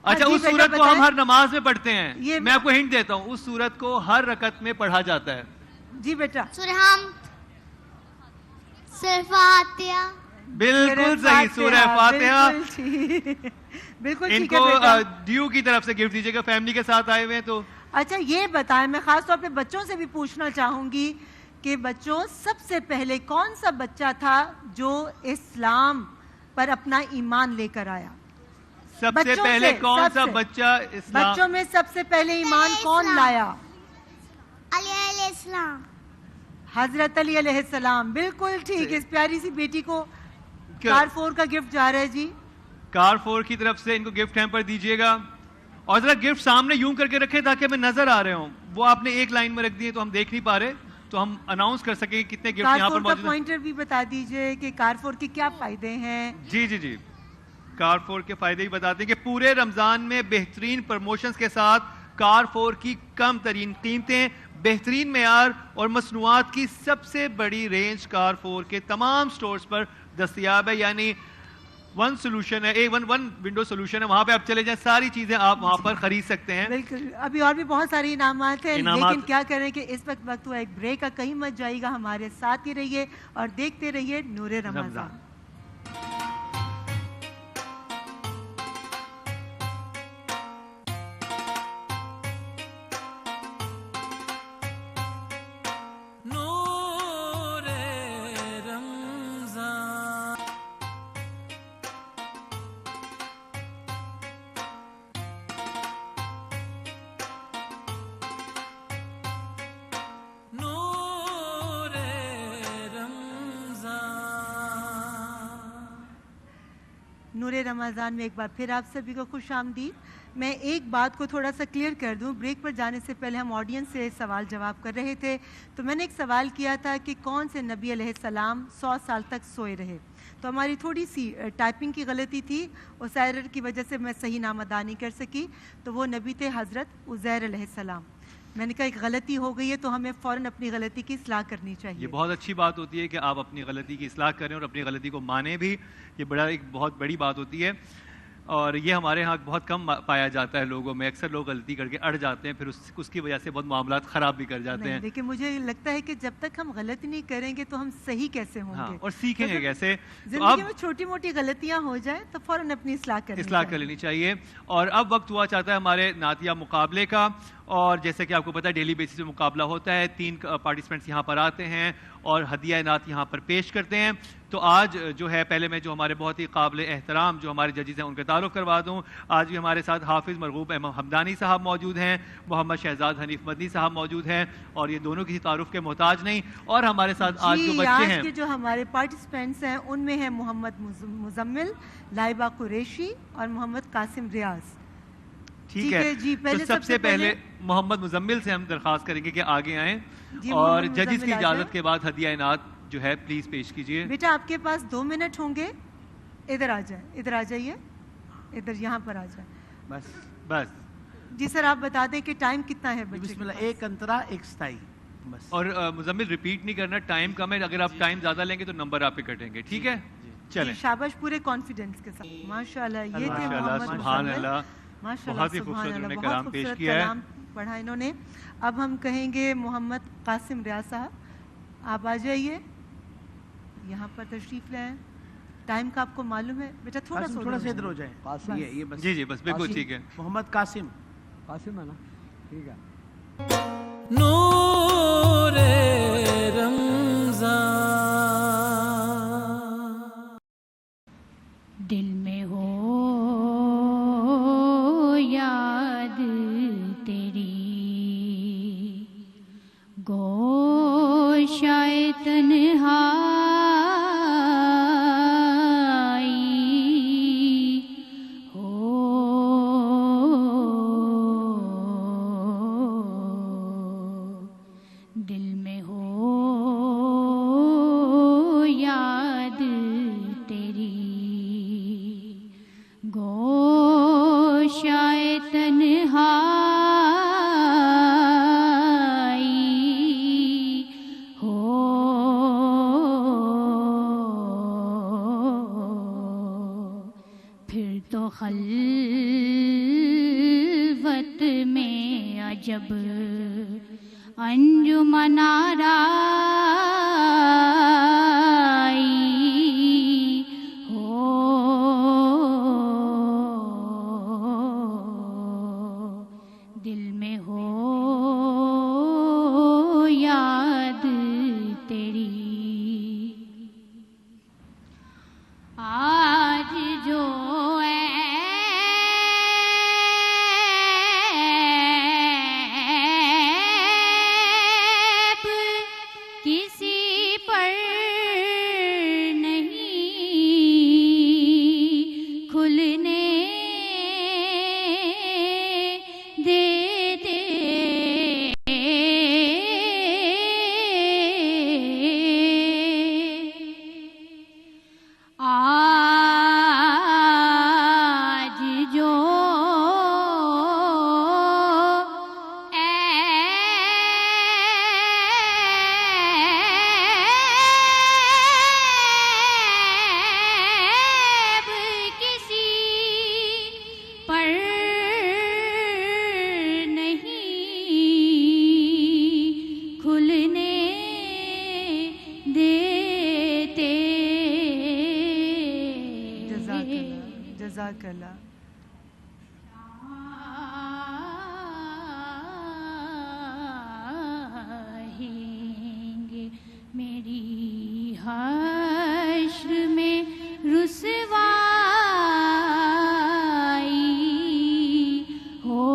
اچھا اس سورت کو ہم ہر نماز میں پڑھتے ہیں. میں آپ کو ہنٹ دیتا ہوں, اس سورت کو ہر رکعت میں پڑھا جاتا ہے. جی بیٹا. سورہ فاتحہ. بالکل صحیح, سورہ فاتحہ. بالکل. ان کو ڈیو کی طرف سے گفٹ دیجیے گا, فیملی کے ساتھ آئے ہوئے ہیں تو. اچھا یہ بتائیں, میں خاص طور پہ بچوں سے بھی پوچھنا چاہوں گی کہ بچوں سب سے پہلے کون سا بچہ تھا جو اسلام پر اپنا ایمان لے کر آیا؟ سب سے پہلے کون سا بچہ اسلام؟ بچوں میں سب سے پہلے ایمان کون لایا؟ علی علیہ السلام. حضرت علی علیہ السلام. بالکل ٹھیک. اس پیاری سی بیٹی کو کار 4 کا گفٹ جا رہا ہے. جی کار 4 کی طرف سے ان کو گفٹ ہیمپر دیجیے گا. اور ذرا گفٹ سامنے یوں کر کے رکھیں تاکہ ہمیں نظر آ رہے ہوں. وہ آپ نے ایک لائن میں رکھ دیے تو ہم دیکھ نہیں پا رہے, تو ہم اناؤنس کر سکیں کتنے گفٹ یہاں پر موجود ہیں. پوائنٹر بھی بتا دیجئے کہ کار 4 کے کیا فائدے ہیں. جی کار 4 کے فائدے ہی بتاتے ہیں کہ پورے رمضان میں بہترین پروموشنز کے ساتھ کار 4 کی کم ترین قیمتیں بہترین معیار اور مصنوعات کی سب سے بڑی رینج کارفور کے تمام سٹورز پر دستیاب ہے. یعنی ون سولوشن ہے, ون ونڈو سولوشن ہے, وہاں پہ آپ چلے جائیں, ساری چیزیں آپ وہاں پر خرید سکتے ہیں. بالکل. ابھی اور بھی بہت سارے انعامات ہیں, لیکن کیا کریں کہ اس وقت ہوا ایک بریک کا, کہیں مت جائیے گا, ہمارے ساتھ ہی رہیے اور دیکھتے رہیے نور رمضان. نور رمضان میں ایک بار پھر آپ سبھی کو خوش آمدید. میں ایک بات کو تھوڑا سا کلیئر کر دوں. بریک پر جانے سے پہلے ہم آڈینس سے سوال جواب کر رہے تھے, تو میں نے ایک سوال کیا تھا کہ کون سے نبی علیہ السلام 100 سال تک سوئے رہے. تو ہماری تھوڑی سی ٹائپنگ کی غلطی تھی, اس ایرر کی وجہ سے میں صحیح نام ادا نہیں کر سکی. تو وہ نبی تھے حضرت عزیر علیہ السلام. میں نے کہا ایک غلطی ہو گئی ہے تو ہمیں فوراً اپنی غلطی کی اصلاح کرنی چاہیے. یہ بہت اچھی بات ہوتی ہے کہ آپ اپنی غلطی کی اصلاح کریں اور اپنی غلطی کو مانیں بھی. یہ ایک بہت بڑی بات ہوتی ہے, اور یہ ہمارے ہاں بہت کم پایا جاتا ہے لوگوں میں. اکثر لوگ غلطی کر کے اڑ جاتے ہیں, پھر اس کی وجہ سے بہت معاملات خراب بھی کر جاتے ہیں. لیکن مجھے لگتا ہے کہ جب تک ہم غلطی نہیں کریں گے تو ہم صحیح کیسے ہوں گے, اور سیکھیں گے کیسے. زندگی میں چھوٹی موٹی غلطیاں ہو جائیں تو فوراً اپنی اصلاح کر لینی چاہیے. اور اب وقت ہوا چاہتا ہے ہمارے نعتیہ مقابلے کا, اور جیسے کہ آپ کو پتہ ہے ڈیلی بیسس پہ مقابلہ ہوتا ہے. 3 پارٹیسپینٹس یہاں پر آتے ہیں اور ہدیہ نعت یہاں پر پیش کرتے ہیں. تو آج جو ہے پہلے میں جو ہمارے بہت ہی قابل احترام جو ہمارے ججز ہیں ان کے تعارف کروا دوں. آج بھی ہمارے ساتھ حافظ مرغوب احمد حمدانی صاحب موجود ہیں, محمد شہزاد حنیف مدنی صاحب موجود ہیں, اور یہ دونوں کسی تعارف کے محتاج نہیں. اور ہمارے ساتھ آج جو بچے ہیں, آج کے جو ہمارے پارٹیسپینٹس ہیں ان میں ہیں محمد مزمل, لائبہ قریشی اور محمد قاسم ریاض. ٹھیک ہے جی, تو سب سے پہلے محمد مزمل سے ہم درخواست کریں گے کہ آگے آئیں, اور ججز کی اجازت کے بعد ہدیہ انعام جو ہے پلیز پیش کیجیے. بیٹا آپ کے پاس 2 منٹ ہوں گے, ادھر آ جائیں, ادھر آ جائیے, ادھر یہاں پر آ جائیں. بس جی سر آپ بتا دیں کہ ٹائم کتنا ہے بچے. بسم اللہ, 1 انترا 1 ستائی بس. اور مزمل ریپیٹ نہیں کرنا, ٹائم کم ہے, اگر آپ ٹائم زیادہ لیں گے تو نمبر آپ پہ کٹیں گے. ٹھیک ہے, چلیں. شاباش, پورے کانفیڈنس کے ساتھ. ماشاءاللہ, یہ تھے محمد سبحان اللہ, ماشاءاللہ, سبحان اللہ, بہت کلام پیش خوبصورت کیا ہے, کلام پڑھا انہوں نے. اب ہم کہیں گے محمد قاسم ریاض صاحب, آپ آ جائیے, یہاں پر تشریف لائیں. ٹائم کا آپ کو معلوم ہے بیٹا, تھوڑا سا ادھر ہو جائیں. یہ بس, جی بس بالکل ٹھیک ہے. محمد قاسم ہے نا, ٹھیک ہے. نور رمضان دل میں ہو یاد تیری, گوشائے تنہائی خلوت میں عجب انجمن آرائی ہو, دل میں ہو یاد تیری. آج جو کس جزاک اللہ. چاہیں گے میری حشر میں رسوائی ہو.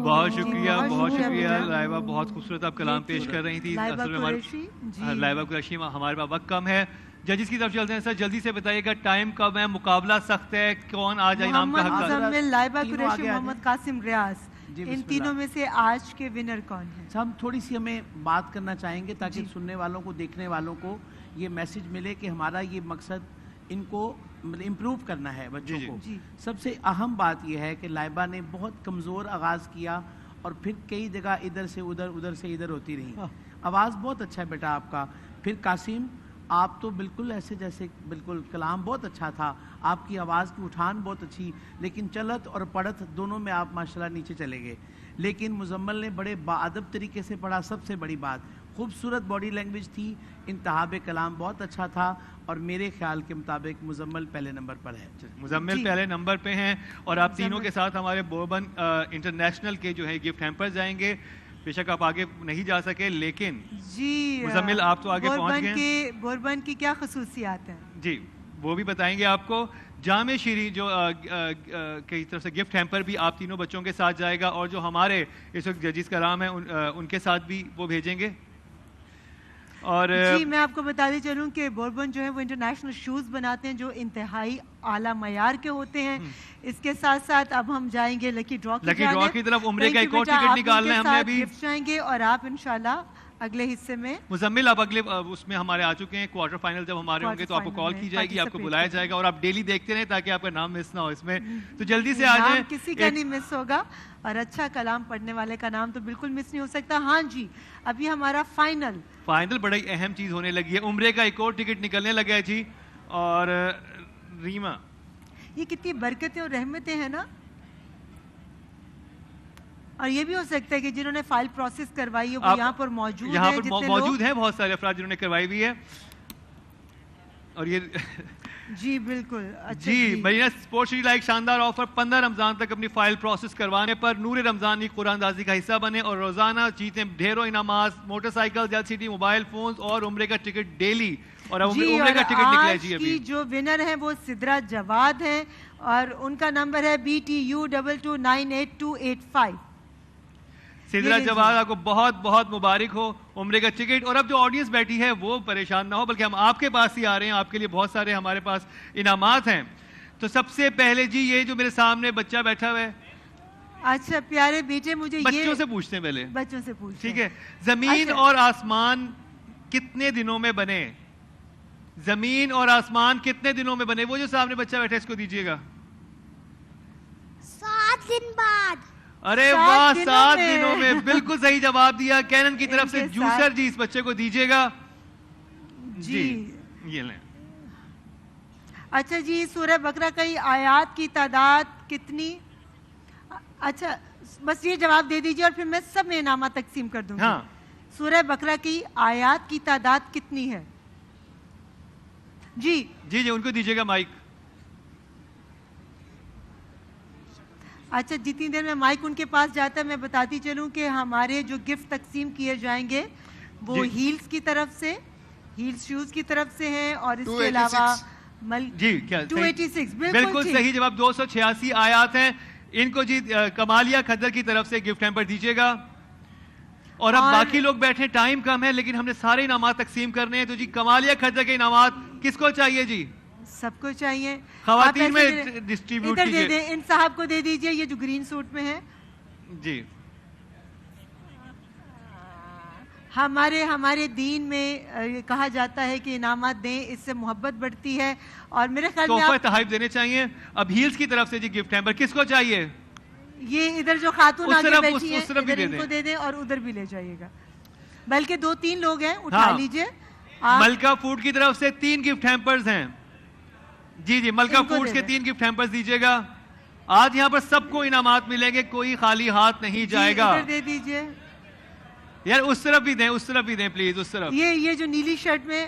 بہت شکریہ، بہت شکریہ لائبہ، بہت خوبصورت آپ کلام پیش کر رہی تھی. لائبہ قریشی، ہمارے پاس وقت کم ہے. ججز کی طرف چلتے ہیں. سر جلدی سے بتائیے گا ٹائم کب ہے، مقابلہ سخت ہے، کون آج انعام کا حقدار؟ محمد مزمل، لائبہ قریشی، محمد قاسم ریاض، ان تینوں میں سے آج کے ونر کون ہیں؟ ہم تھوڑی سی ہمیں بات کرنا چاہیں گے تاکہ سننے والوں کو، دیکھنے والوں کو یہ میسج ملے کہ ہمارا یہ مقصد ان کو امپروو کرنا ہے بچوں کو. سب سے اہم بات یہ ہے کہ لائبہ نے بہت کمزور آغاز کیا اور پھر کئی جگہ ادھر سے ادھر، ادھر سے ادھر ہوتی رہی. آواز بہت اچھا ہے بیٹا آپ کا. پھر قاسم، آپ تو بالکل ایسے جیسے بالکل کلام بہت اچھا تھا، آپ کی آواز کی اٹھان بہت اچھی، لیکن چلت اور پڑھت دونوں میں آپ ماشاءاللہ نیچے چلے گئے. لیکن مزمل نے بڑے باادب طریقے سے پڑھا. سب سے بڑی بات خوبصورت باڈی لینگویج تھی، انتہاب کلام بہت اچھا تھا، اور میرے خیال کے مطابق مزمل پہلے نمبر پر ہے. مزمل پہلے نمبر پہ ہیں، اور آپ تینوں کے ساتھ ہمارے بوربن انٹرنیشنل کے جو ہے گفٹ ہیمپر جائیں گے. بے شک آپ آگے نہیں جا سکے، لیکن جی مزمل آپ تو آگے پہنچ گئے. بوربن کی کیا خصوصیات ہیں؟ جی وہ بھی بتائیں گے آپ کو. جامع شیری جو کی طرف سے گفٹ ہیمپر بھی آپ تینوں بچوں کے ساتھ جائے گا، اور جو ہمارے اس وقت ججز کا نام ہے ان کے ساتھ بھی وہ بھیجیں گے. اور جی میں آپ کو بتاتے چلوں کہ بوربن جو ہے وہ انٹرنیشنل شوز بناتے ہیں جو انتہائی اعلیٰ معیار کے ہوتے ہیں. اس کے ساتھ ساتھ اب ہم جائیں گے لکی ڈرا کی طرف. عمرے کا ایک اور ٹکٹ نکالنا ہے ہم نے بھی. جائیں گے اور آپ انشاءاللہ اگلے حصے میں. مزمل آپ اگلے اس میں ہمارے آ چکے ہیں. کوارٹر فائنل جب ہمارے ہوں گے تو آپ کو کال کی جائے گی، آپ کو بلایا جائے گا، اور آپ ڈیلی دیکھتے رہیں تاکہ آپ کا نام مس نہ ہو اس میں. تو جلدی سے آ جائیں. کسی کا نہیں مس ہوگا، اور اچھا کلام پڑھنے والے کا نام تو بالکل مس نہیں ہو سکتا. ہاں جی، ابھی ہمارا فائنل بڑی اہم چیز ہونے لگی ہے. عمرے کا ایک اور ٹکٹ نکلنے لگا ہے جی. اور ریما، یہ کتنی برکتیں اور رحمتیں ہیں نا. اور یہ بھی ہو سکتا ہے کہ جنہوں نے فائل پروسیس کروائی ہے وہ یہاں پر موجود ہیں بہت سارے افراد جنہوں نے کروائی ہوئی ہے. اور یہ جی بالکل جی مدینہ اسپورٹس کا ایک شاندار آفر. 15 رمضان تک اپنی فائل پروسیس کروانے پر نور رمضانی قرآن اندازی کا حصہ بنے اور روزانہ جیتیں ڈھیروں انعامات، motor cycle, LCD mobile phones اور عمرے کا ٹکٹ ڈیلی. اور عمرے کا ٹکٹ نکلا جی ابھی. جو ونر ہیں وہ سدرا جواد ہیں اور ان کا نمبر ہے BTU 22298285. سدرا جواد، آپ کو بہت بہت مبارک ہو عمرے کا ٹکٹ. اور اب جو آڈینس بیٹھی ہے وہ پریشان نہ ہو، بلکہ ہم آپ کے پاس ہی آ رہے ہیں. آپ کے لیے بہت سارے ہمارے پاس انعامات ہیں. تو سب سے پہلے جی یہ جو میرے سامنے بچہ بیٹھا ہوا ہے. اچھا پیارے بیٹے، مجھے بچوں سے پوچھتے ہیں پہلے. بچوں سے پوچھتے ٹھیک ہے. زمین اور آسمان کتنے دنوں میں بنے؟ زمین اور آسمان کتنے دنوں میں بنے؟ وہ جو سامنے بچہ بیٹھا ہے اس کو دیجیے گا. 7 دن بعد. ارے واہ، 7 دنوں میں. بالکل صحیح جواب دیا. کینن کی طرف سے جوسر جی اس بچے کو دیجیے گا. جی یہ لیں. اچھا جی، سورہ بقرہ کی آیات کی تعداد کتنی؟ اچھا بس یہ جواب دے دیجیے اور پھر میں سب میں انعامات تقسیم کر دوں گی. سورہ بقرہ کی آیات کی تعداد کتنی ہے؟ جی جی جی ان کو دیجیے گا مائک. اچھا جتنی دیر میں مائک ان کے پاس جاتا ہے میں بتاتی چلوں کہ ہمارے جو گفٹ تقسیم کیے جائیں گے وہ ہیلز کی طرف سے، ہیلز شوز کی طرف سے ہیں، اور اس کے علاوہ جی کیا 286 بالکل صحیح جواب. 286 آیات ہیں. ان کو جی کمالیہ کھدر کی طرف سے گفٹ ہیمپر دیجیے گا. اور اب باقی لوگ بیٹھے، ٹائم کم ہے لیکن ہم نے سارے انعامات تقسیم کرنے ہیں. تو جی کمالیہ کھدر کے انعامات کس کو چاہیے جی؟ سب کو چاہیے. خواتین میں ڈسٹریبیوٹ کیجئے. دے دیں ان صاحب کو دے دیجئے یہ جو گرین سوٹ میں ہیں. جی ہمارے دین میں کہا جاتا ہے کہ انعامات دیں، اس سے محبت بڑھتی ہے. اور میرے خیال میں تحفہ تحائف دینے چاہیے. اب ہیلز کی طرف سے جی گفٹ ہیمپر کس کو چاہیے؟ یہ ادھر جو خاتون آگے بیٹھی ہیں ادھر ان کو دے دیں اور ادھر بھی لے جائیے گا. بلکہ 2-3 لوگ ہیں، اٹھا لیجئے. ملکہ فوڈ کی طرف سے 3 گفٹ ہیمپرز ہیں. جی جی ملکہ فوڈز کے 3 گفٹ ہیمپرز دیجیے گا. آج یہاں پر سب کو انعامات ملیں گے، کوئی خالی ہاتھ نہیں جائے گا. ادھر دے دیجئے یار اس طرف بھی دیں، اس طرف بھی دیں پلیز. اس طرف یہ جو نیلی شرٹ میں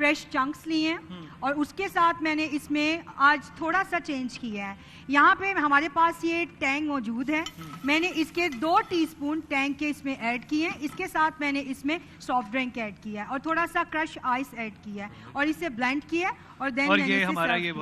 فریش چنکس لیے ہیں اور اس کے ساتھ میں نے اس میں آج تھوڑا سا چینج کیا ہے. یہاں پہ ہمارے پاس یہ ٹینگ موجود ہے, میں نے اس کے 2 ٹی اسپون ٹینگ کے اس میں ایڈ کیے ہیں. اس کے ساتھ میں نے اس میں سافٹ ڈرنک ایڈ کیا ہے اور تھوڑا سا کرش آئس ایڈ کیا ہے اور اسے بلینڈ کیا ہے اور دین یہ ہمارا یہ